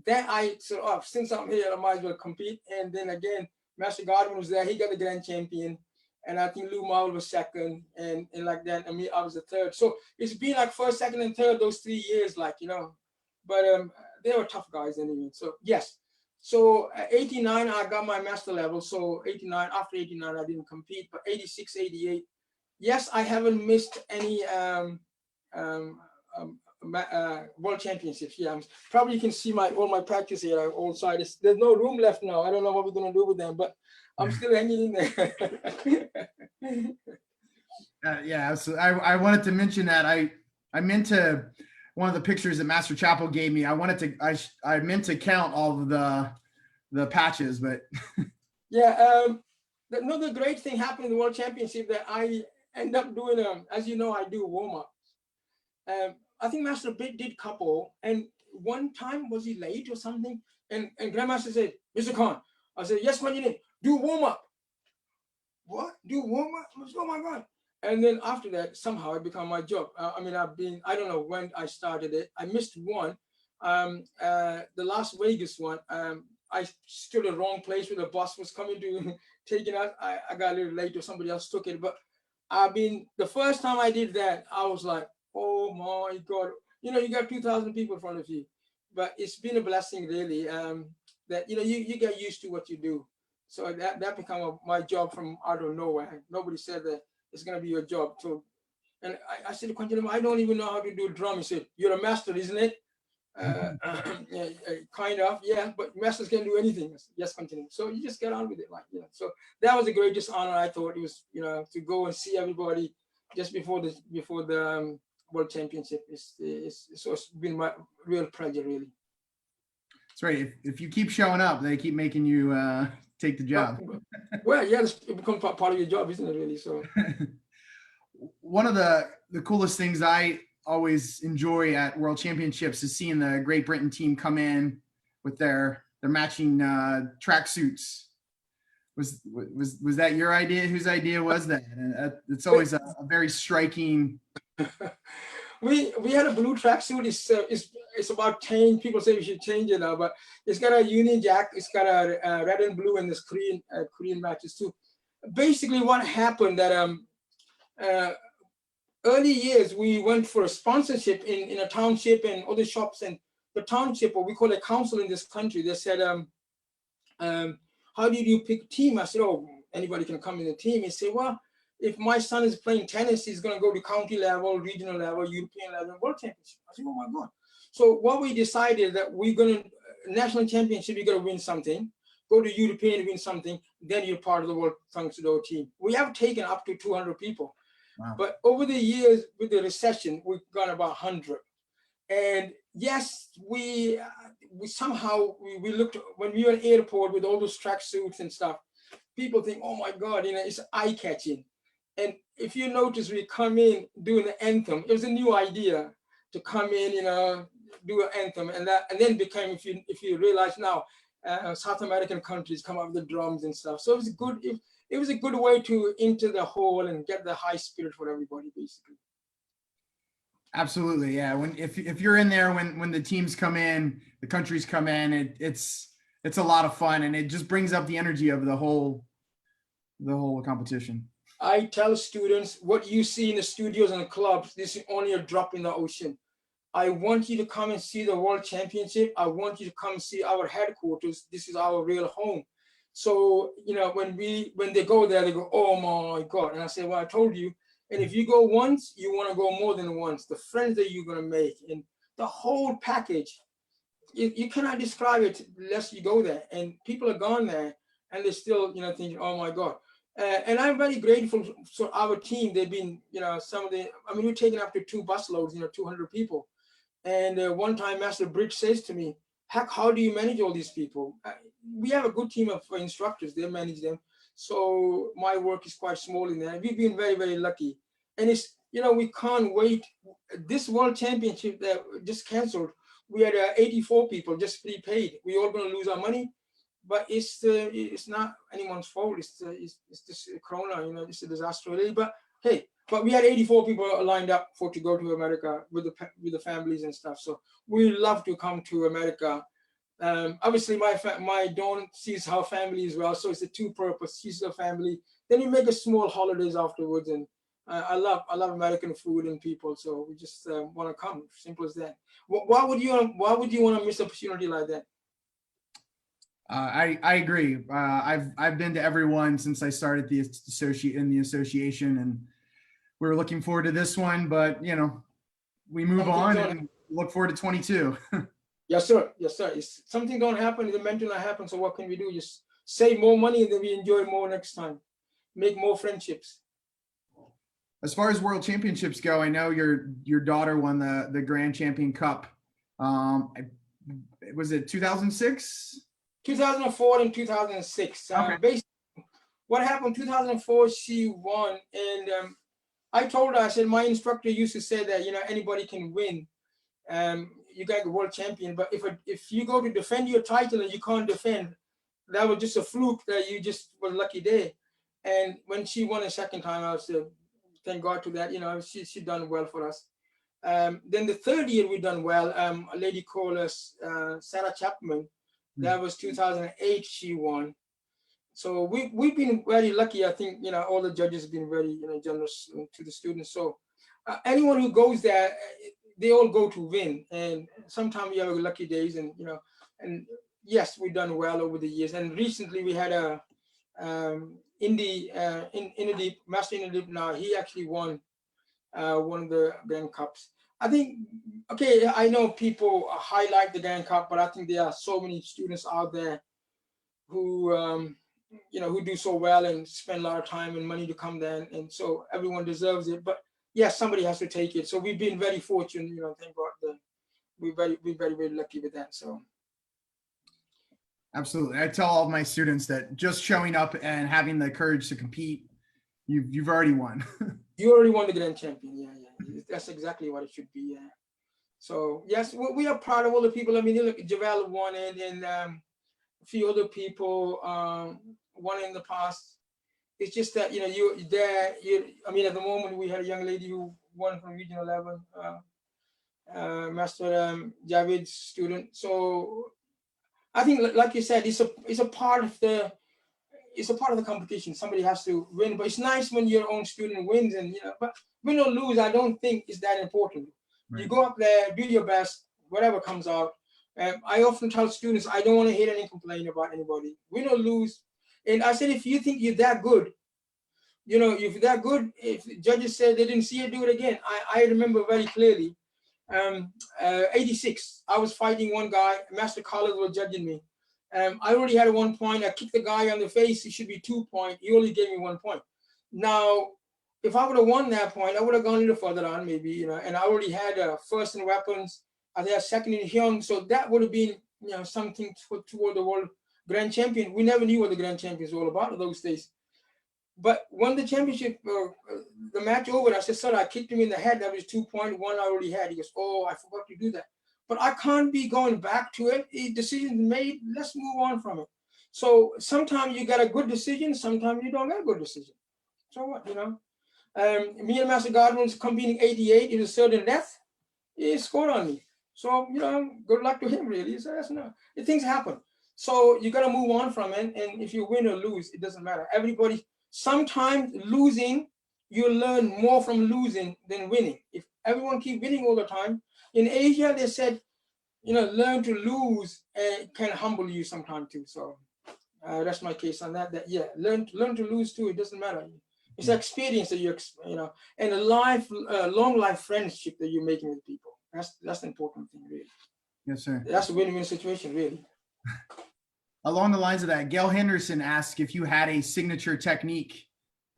Then I said, oh, since I'm here, I might as well compete. And then again, Master Godwin was there. He got the grand champion. And I think Lou Maul was 2nd, and like that. And me, I was the 3rd. So it's been like 1st, 2nd, and 3rd those 3 years, like, But they were tough guys anyway. So yes. So 89, I got my master level. So 89, after 89, I didn't compete. But 86, 88, yes, I haven't missed any world championships. Yeah, probably you can see all my practice here. All sides. There's no room left now. I don't know what we're gonna do with them, but I'm still hanging in there. Yeah, so I wanted to mention that I meant to, one of the pictures that Master Chappell gave me, I meant to count all of the patches, but yeah, another great thing happened in the World Championship that I end up doing, as you know, I do warm-up. I think Master Bit did couple, and one time was he late or something, and Grandmaster said, Mr. Khan, I said, yes, man, do warm-up. What? Do warm-up? Oh my God. And then after that, somehow it became my job. I don't know when I started it. I missed one. The Las Vegas one, I stood in the wrong place where the bus was coming to take it out. I got a little late or somebody else took it. But the first time I did that, I was like, oh my God. You got 2,000 people in front of you. But it's been a blessing, really, that, you get used to what you do. So that became my job from out of nowhere. Nobody said that it's going to be your job. So, and I said, I don't even know how to do a drum. He said, you're a master, isn't it? Kind of, yeah, but masters can do anything. Yes, continue. So you just get on with it, So that was the greatest honor. I thought it was, to go and see everybody just before the World Championship. It's been my real pleasure, really. That's right. If you keep showing up, they keep making you take the job. Well, yeah, it becomes part of your job, isn't it, really? So one of the coolest things I always enjoy at World Championships is seeing the Great Britain team come in with their matching tracksuits. Was that your idea? Whose idea was that? And it's always a very striking. We had a blue tracksuit. It's about change. People say we should change it now, but it's got a Union Jack. It's got a red and blue, and this Korean matches too. Basically, what happened that early years we went for a sponsorship in a township and other shops, and the township, or we call it council in this country, they said, how did you pick a team? I said, oh, anybody can come in the team. He said, well, if my son is playing tennis, he's going to go to county level, regional level, European level, world championship. I said, oh my God. So what we decided that we're going to, national championship, you're going to win something, go to European, win something, then you're part of the World Tang Soo Do team. We have taken up to 200 people. Wow. But over the years with the recession, we've gone about 100. And yes, we somehow looked, when we were in airport with all those tracksuits and stuff, people think, oh my God, it's eye-catching. And if you notice, we come in doing the anthem. It was a new idea to come in, do an anthem, and then became, if you realize now, South American countries come up with the drums and stuff. So it was good. It was a good way to enter the hall and get the high spirit for everybody, basically. Absolutely, yeah. If you're in there when the teams come in, the countries come in, it's a lot of fun, and it just brings up the energy of the whole competition. I tell students, what you see in the studios and the clubs, this is only a drop in the ocean. I want you to come and see the World Championship. I want you to come see our headquarters. This is our real home. So, when they go there, they go, oh my God. And I say, well, I told you. And if you go once, you want to go more than once. The friends that you're going to make and the whole package. you cannot describe it unless you go there. And people are gone there, and they're still, thinking, oh my God. And I'm very grateful for our team. They've been, some of the, I mean, we're taking up to 2 busloads, 200 people. And one time Master Bridge says to me, heck, how do you manage all these people? We have a good team of instructors, they manage them. So my work is quite small in there. We've been very, very lucky. And it's, we can't wait. This World Championship that just canceled, we had 84 people just prepaid. We all going to lose our money, but it's not anyone's fault. It's just Corona, it's a disaster really. But hey, but we had 84 people lined up to go to America with the families and stuff. So we love to come to America. Obviously, my dawn sees her family as well. So it's a 2-purpose. She's a family. Then we make a small holidays afterwards, and I love American food and people. So we just want to come. Simple as that. Why would you want to miss an opportunity like that? I agree. I've been to every one since I started the association, and we were looking forward to this one. But we move on and look forward to 22. Yes, sir. Yes, sir. If something don't happen, it's meant to not happen. So what can we do? Just save more money, and then we enjoy more next time. Make more friendships. As far as world championships go, I know your daughter won the Grand Champion Cup. Was it 2006? 2004 and 2006. Okay. Basically, what happened 2004, she won. And I told her, I said, my instructor used to say that, anybody can win. You got the world champion, but if you go to defend your title and you can't defend, that was just a fluke that you just were lucky day. And when she won a second time, I said, thank God to that. She done well for us. Then the third year we done well. A lady called us Sarah Chapman. That was 2008. She won. So we've been very lucky. I think all the judges have been very generous to the students. So anyone who goes there, they all go to win. And sometimes you have lucky days, and and yes, we've done well over the years. And recently we had a Indy Master Indy now. He actually won one of the Grand Cups. I think, okay, I know people highlight the Grand Cup, but I think there are so many students out there who who do so well and spend a lot of time and money to come there, and so everyone deserves it. But yes, somebody has to take it. So we've been very fortunate, thank God. We're very lucky with that. So absolutely, I tell all of my students that just showing up and having the courage to compete, you've already won. You already won the Grand Champion. Yeah. That's exactly what it should be. Yeah. So yes, we are proud of all the people. I mean, look, Javel won it, and a few other people won in the past. It's just that I mean, at the moment we had a young lady who won from Region 11, Master Javed's student. So I think, like you said, it's a part of the competition. Somebody has to win, but it's nice when your own student wins, and but win or lose, I don't think is that important. Right. You go up there, do your best, whatever comes out. I often tell students, I don't want to hear any complaint about anybody, win or lose. And I said, if you think you're that good, if you're that good, if judges said they didn't see you, do it again. I remember very clearly, 86, I was fighting one guy, Master Collins was judging me. I already had 1 point. I kicked the guy on the face. It should be 2 points. He only gave me 1 point. Now, if I would have won that point, I would have gone a little further on, maybe, and I already had first in weapons. I had second in Hyung. So that would have been, something toward the world Grand Champion. We never knew what the Grand Champion was all about in those days. But when the championship, the match over, I said, sir, I kicked him in the head. That was 2.1 I already had. He goes, oh, I forgot to do that. But I can't be going back to it. A decision made, let's move on from it. So sometimes you got a good decision, sometimes you don't get a good decision. So what, me and Master Godwin was competing 88 in a certain death. He scored on me. So, good luck to him, really. So that's not, things happen. So you got to move on from it. And if you win or lose, it doesn't matter. Everybody, sometimes losing, you learn more from losing than winning. If everyone keep winning all the time, in Asia, they said, learn to lose can humble you sometimes too. So that's my case on that. Yeah, learn to lose too. It doesn't matter. It's an experience that and a long life friendship that you're making with people. That's the important thing, really. Yes, sir. That's a win-win situation, really. Along the lines of that, Gail Henderson asked if you had a signature technique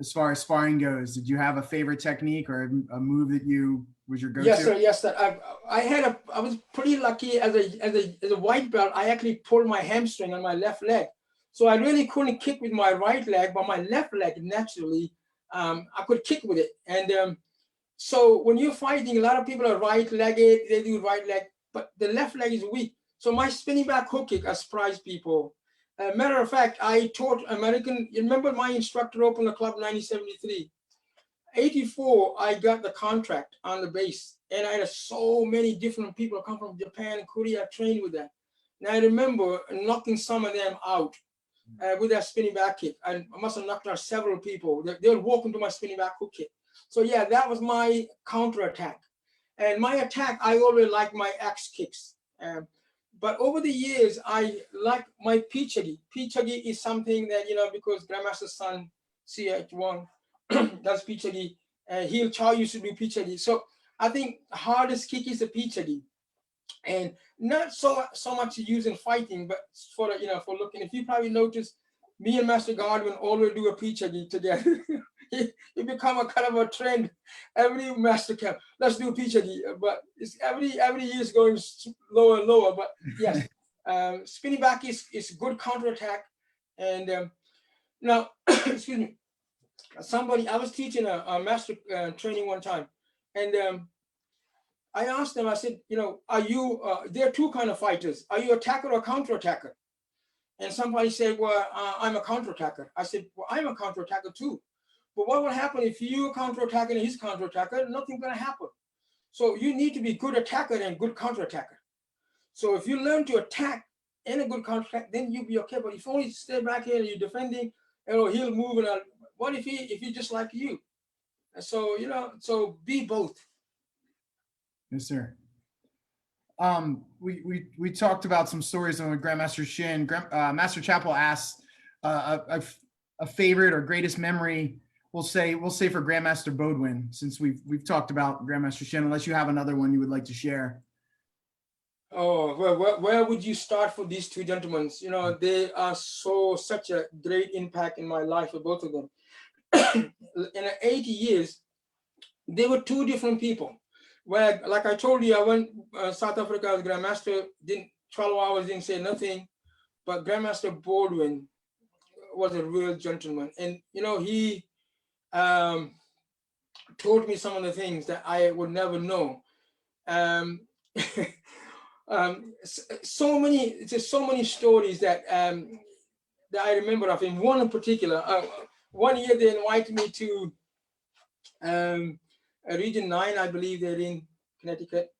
as far as sparring goes. Did you have a favorite technique or a move that you was your go-to? Yes, sir. Yes, sir. I was pretty lucky as a white belt. I actually pulled my hamstring on my left leg, so I really couldn't kick with my right leg, but my left leg naturally, I could kick with it. And so when you're fighting, a lot of people are right-legged. They do right leg, but the left leg is weak. So my spinning back hook kick, I surprised people. Matter of fact, I taught American. You remember my instructor opened the club in 1973. 84, I got the contract on the base, and I had so many different people come from Japan and Korea trained with that. And I remember knocking some of them out with that spinning back kick. I must have knocked out several people. They would walk into my spinning back hook kick. So yeah, that was my counter attack. And my attack, I always like my axe kicks. But over the years, I like my pichagi. Pichagi is something that, because Grandmaster Son, CH1, does pichagi, and Heel Chow used to do pichagi. So I think the hardest kick is the pichagi. And not so much used in fighting, but for for looking. If you probably notice, me and Master Godwin always do a pichagi together. It become a kind of a trend. Every master camp, let's do pichagi. But it's every year is going lower and lower. But yes, spinning back is good counterattack. And now, excuse me, I was teaching a master training one time, and I asked them, I said, are you, there are two kind of fighters. Are you attacker or counter-attacker? And somebody said, well, I'm a counter-attacker. I said, well, I'm a counter-attacker too. But what will happen if you're counter-attacker and he's counter-attacker? Nothing's gonna happen. So you need to be good attacker and good counter-attacker. So if you learn to attack and a good counter-attack, then you'll be okay. But if you only stay back here and you're defending, he'll move, and what if he just like you? So, so be both. Yes, sir. We talked about some stories on Grandmaster Shin. Master Chappell asked a favorite or greatest memory. We'll say for Grandmaster Bodwin, since we've talked about Grandmaster Shin, unless you have another one you would like to share. Oh, well, where would you start for these two gentlemen? They are such a great impact in my life for both of them. In 80 years, they were two different people. Where, like I told you, I went South Africa as Grandmaster, 12 hours, didn't say nothing. But Grandmaster Baldwin was a real gentleman. And, he told me some of the things that I would never know. So many stories that that I remember of him. One in particular, one year they invited me to Region 9, I believe they're in Connecticut.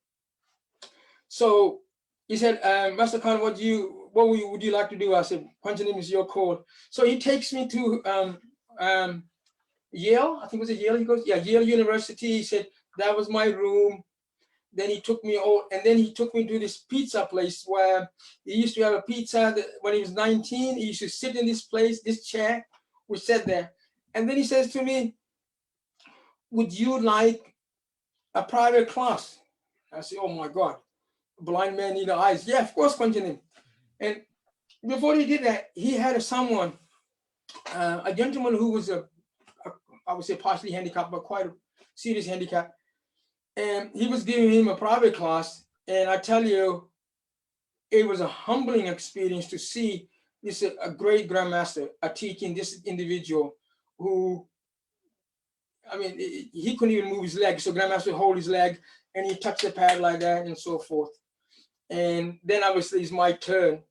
So he said, Master Khan, what would you like to do? I said, Panchanim is your call. So he takes me to Yale, I think it was Yale. He goes, yeah, Yale University. He said, that was my room. Then he took me to this pizza place where he used to have a pizza. When he was 19, he used to sit in this place, this chair, we sat there. And then he says to me, would you like a private class? I say, oh my God, blind man need eyes. Yeah, of course, Panchanim. And before he did that, he had someone, a gentleman who was I would say partially handicapped, but quite a serious handicap. And he was giving him a private class. And I tell you, it was a humbling experience to see this, a great grandmaster teaching this individual who, I mean, he couldn't even move his leg. So grandmaster would hold his leg and he touched the pad like that and so forth. And then obviously it's my turn.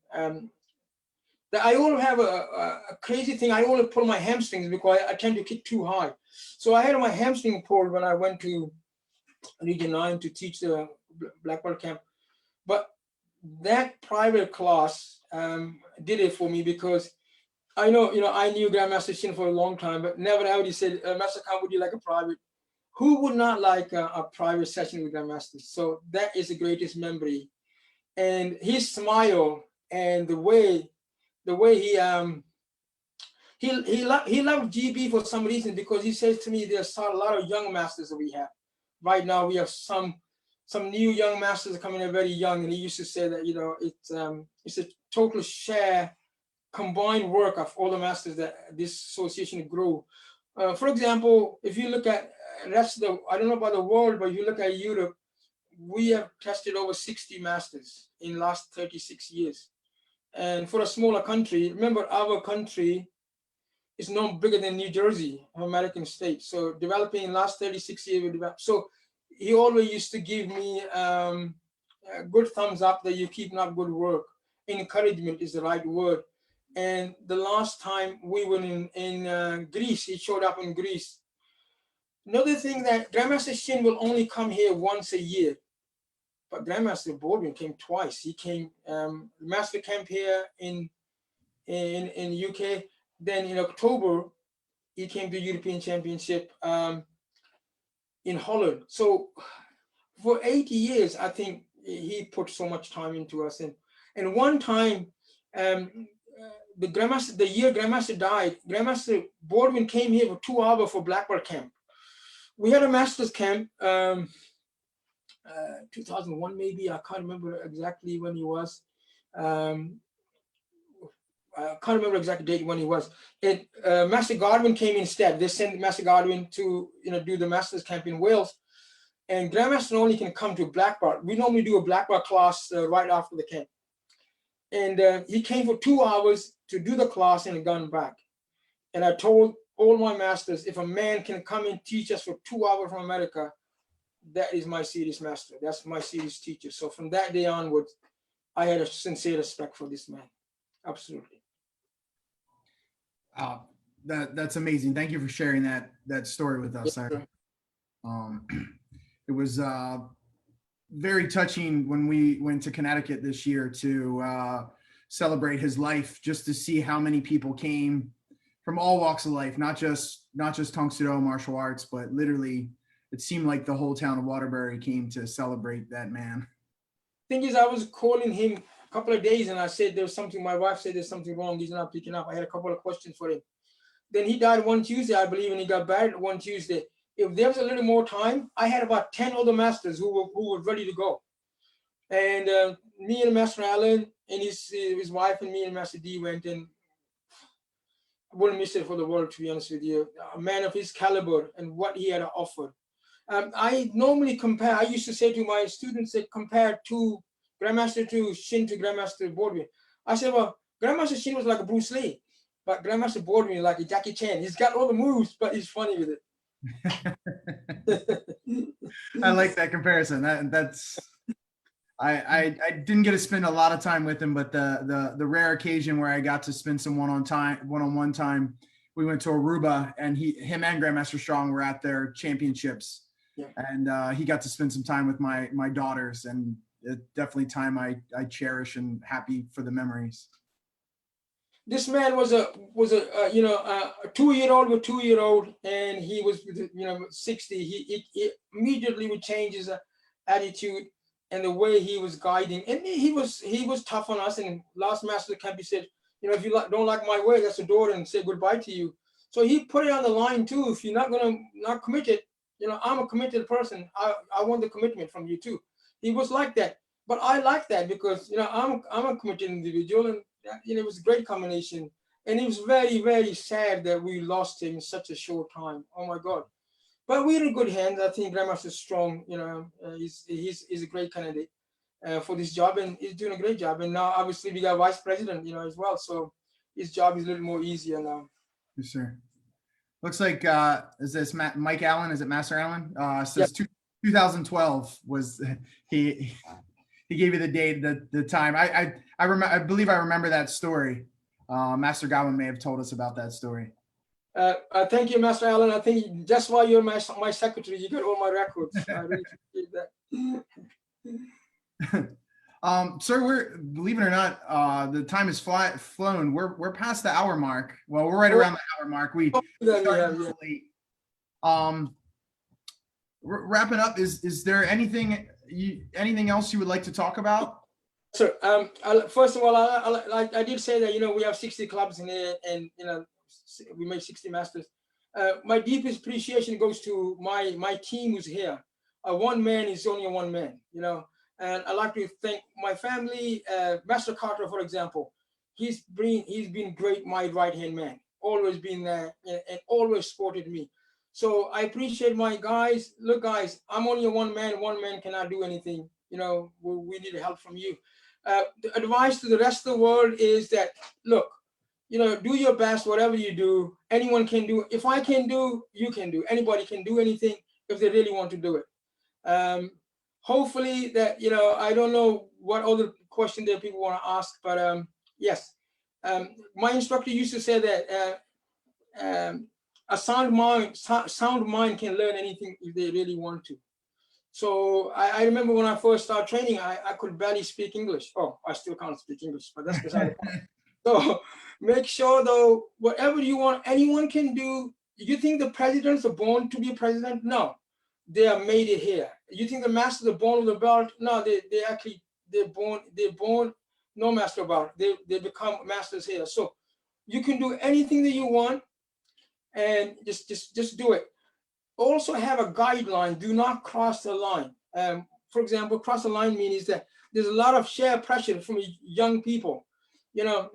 I always have a crazy thing. I always pull my hamstrings because I tend to kick too high. So I had my hamstring pulled when I went to Region 9 to teach the black belt camp. But that private class did it for me, because I know, I knew Grandmaster Shin for a long time, but never ever he said, Master Khan, would you like a private? Who would not like a private session with Grandmaster? So that is the greatest memory. And his smile and the way he loved GB for some reason, because he says to me, there's a lot of young masters that we have. Right now we have some some new young masters are coming in very young, and he used to say that, you know, it's a total share, combined work of all the masters that this association grew. For example, if you look at rest of the, I don't know about the world, but if you look at Europe, we have tested over 60 masters in the last 36 years. And for a smaller country, remember our country is no bigger than New Jersey, an American state. So developing in the last 36 years, we developed. So he always used to give me a good thumbs up that you're keeping up good work. Encouragement is the right word. And the last time we were in Greece, he showed up in Greece. Another thing, that Grandmaster Shin will only come here once a year, but Grandmaster Baldwin came twice. He came master camp here in UK. Then in October, he came to European Championship in Holland. So for 80 years, I think he put so much time into us. And one time, the year Grandmaster died, Grandmaster Baldwin came here for 2 hours for black belt camp. We had a master's camp, 2001 maybe, I can't remember exactly when he was. I can't remember exact date when he was. And Master Godwin came instead. They sent Master Godwin to do the master's camp in Wales. And Grandmaster only can come to black belt. We normally do a black belt class right after the camp. And he came for 2 hours to do the class and gone back. And I told all my masters, if a man can come and teach us for 2 hours from America, that is my serious master. That's my serious teacher. So from that day onwards, I had a sincere respect for this man. Absolutely. That's amazing. Thank you for sharing that story with us. Yes, It was very touching when we went to Connecticut this year to celebrate his life, just to see how many people came from all walks of life, not just Tang Soo Do martial arts, but literally it seemed like the whole town of Waterbury came to celebrate that man. Thing is, I was calling him a couple of days and I said there's something, my wife said there's something wrong, he's not picking up. I had a couple of questions for him. Then he died one Tuesday, I believe, and he got buried one Tuesday. If there was a little more time, I had about 10 other masters who were ready to go. And me and Master Allen and his wife and me and Master D went, and I wouldn't miss it for the world, to be honest with you. A man of his caliber and what he had to offer. I normally compare, I used to say to my students that compare to Grandmaster to Shin to Grandmaster Baldwin. I said, well, Grandmaster Shin was like a Bruce Lee, but Grandmaster Baldwin is like a Jackie Chan. He's got all the moves, but he's funny with it. I like that comparison. I didn't get to spend a lot of time with him, but the rare occasion where I got to spend some one-on-one time, we went to Aruba, and him and Grandmaster Strong were at their championships. Yeah. And he got to spend some time with my daughters, and it's definitely time I cherish and happy for the memories. This man was a 2-year-old with 2-year-old, and he was 60. He immediately would change his attitude and the way he was guiding, and he was tough on us. And last master camp, he said, if you don't like my way, that's the door, and say goodbye to you. So he put it on the line too. If you're not committed, I'm a committed person. I want the commitment from you too. He was like that, but I like that because I'm a committed individual, and it was a great combination. And it was very, very sad that we lost him in such a short time. Oh my God! But we're in good hands. I think Grandmaster Strong, he's a great candidate for this job, and he's doing a great job. And now obviously we got vice president, as well. So his job is a little more easier now. Yes, sir. Looks like is this Mike Allen? Is it Master Allen? Says 2012 was he gave you the date, the time. I believe I remember that story. Master Godwin may have told us about that story. Thank you, Master Allen. I think just while you're my secretary, you got all my records. I really appreciate that. Sir, believe it or not, the time is flown. We're past the hour mark. Well, we're right around the hour mark. We started late. Wrapping up, is there anything else you would like to talk about? Sure. First of all, I did say that we have 60 clubs in here, and we made 60 masters. My deepest appreciation goes to my team who's here. A one man is only a one man, you know. And I like to thank my family, Master Carter, for example. He's been great, my right hand man, always been there and always supported me. So I appreciate my guys. Look, guys, I'm only a one man. One man cannot do anything. You know, we need help from you. The advice to the rest of the world is that, look, you know, do your best, whatever you do. Anyone can do. If I can do, you can do. Anybody can do anything if they really want to do it. Hopefully that, you know, I don't know what other question that people want to ask, but yes. My instructor used to say that a sound mind can learn anything if they really want to. So I remember when I first started training, I could barely speak English. Oh, I still can't speak English, but that's beside the point. So make sure though, whatever you want, anyone can do. You think the presidents are born to be a president? No, they are made it here. You think the masters are born with a belt? No, they're born no master belt. They become masters here. So you can do anything that you want, and just do it. Also have a guideline. Do not cross the line. For example, cross the line means that there's a lot of sheer pressure from young people. You know,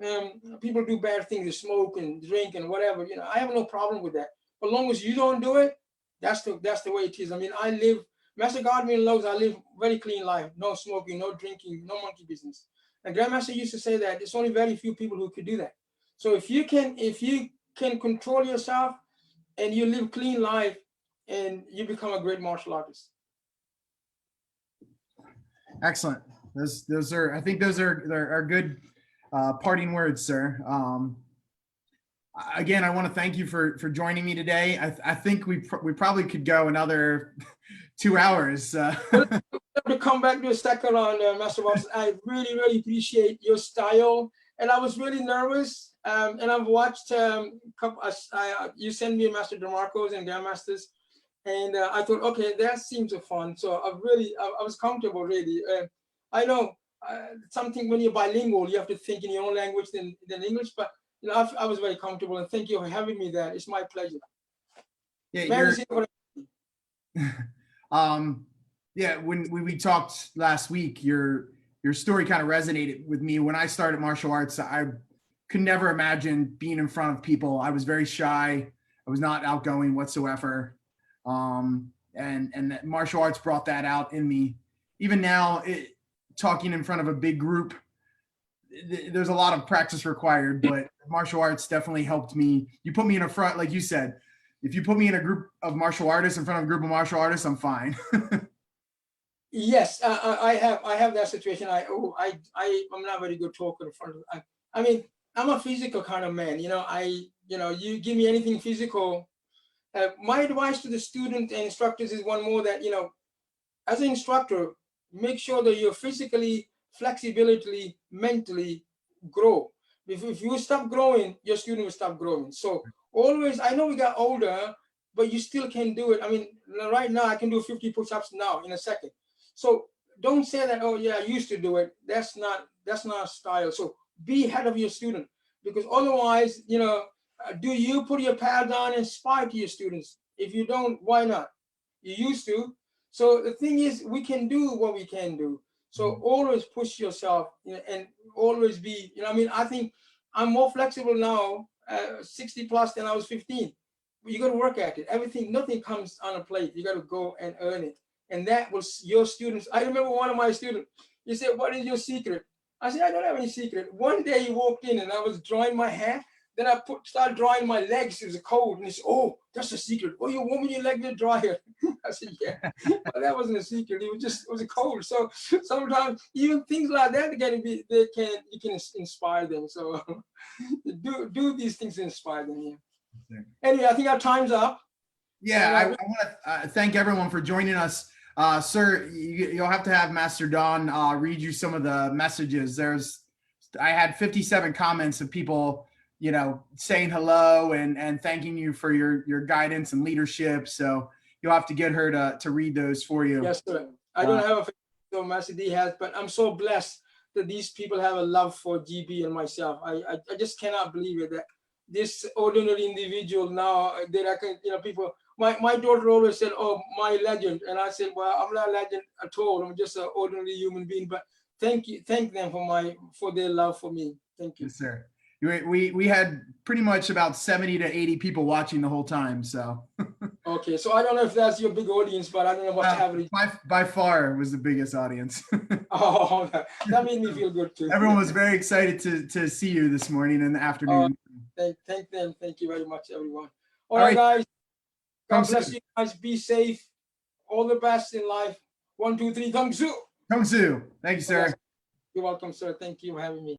people do bad things, they smoke and drink and whatever. You know, I have no problem with that. As long as you don't do it, that's the way it is. I mean, Master Godwin loves, I live very clean life. No smoking, no drinking, no monkey business. And Grandmaster used to say that it's only very few people who could do that. So if you can control yourself and you live clean life, and you become a great martial artist. Excellent. Those are, I think those are good parting words, sir. Again, I want to thank you for joining me today. I think we probably could go another 2 hours. To come back to a second on Master Watson, I really appreciate your style, and I was really nervous. And I've watched you send me Master DeMarco's and Grandmasters. And I thought, okay, that seems fun. So I was comfortable, really. I know something when you're bilingual, you have to think in your own language than English. But you know, I was very comfortable, and thank you for having me there. It's my pleasure. Yeah, yeah. When we talked last week, your story kind of resonated with me. When I started martial arts, I could never imagine being in front of people. I was very shy. I was not outgoing whatsoever. And that martial arts brought that out in me. Even now, talking in front of a big group, there's a lot of practice required, but martial arts definitely helped me. You put me in a front, like you said, if you put me in a group of martial artists, in front of a group of martial artists, I'm fine. Yes, I have that situation. I'm not very good talker in front of. I mean, I'm a physical kind of man. You know, you give me anything physical. My advice to the student and instructors is one more, that, you know, as an instructor, make sure that you're physically, flexibility, mentally grow. If you stop growing, your student will stop growing. So always, I know we got older, but you still can do it. I mean, right now I can do 50 push-ups now in a second. So don't say that, oh yeah, I used to do it. That's not a style. So be ahead of your student, because otherwise, you know, do you put your pad on and spy to your students? If you don't, why not? You used to. So the thing is, we can do what we can do. So always push yourself, you know, and always be, you know, I mean, I think I'm more flexible now, 60 plus, than I was 15. But you got to work at it. Nothing comes on a plate. You got to go and earn it. And that was your students. I remember one of my students, he said, what is your secret? I said, I don't have any secret. One day he walked in and I was drying my hair. Then I started drying my legs. It was cold. And he said, oh, that's a secret. Oh, you want me your leg to dry it? I said, yeah. But that wasn't a secret. It was cold. So sometimes even things like that, you can inspire them. So do these things to inspire them. Yeah. Anyway, I think our time's up. Yeah, I want to thank everyone for joining us. Sir, you'll have to have Master Don read you some of the messages. I had 57 comments of people, you know, saying hello and thanking you for your guidance and leadership. So you'll have to get her to read those for you. Yes, sir. I don't have a so Master D has, but I'm so blessed that these people have a love for GB and myself. I just cannot believe it, that this ordinary individual now that I can, you know, people my daughter always said, "Oh, my legend," and I said, "Well, I'm not a legend at all. I'm just an ordinary human being." But thank them for their love for me. Thank you. Yes, sir. We had pretty much about 70 to 80 people watching the whole time. So Okay, so I don't know if that's your big audience, but I don't know what's average. by far was the biggest audience. Oh, that made me feel good too. Everyone was very excited to see you this morning and the afternoon. Thank them. Thank you very much, everyone. All All right, right. guys. God Come bless soon. you guys. Be safe. All the best in life. 1, 2, 3, Tang Soo. Tang Soo. Thank you, sir. You're welcome, sir. Thank you for having me.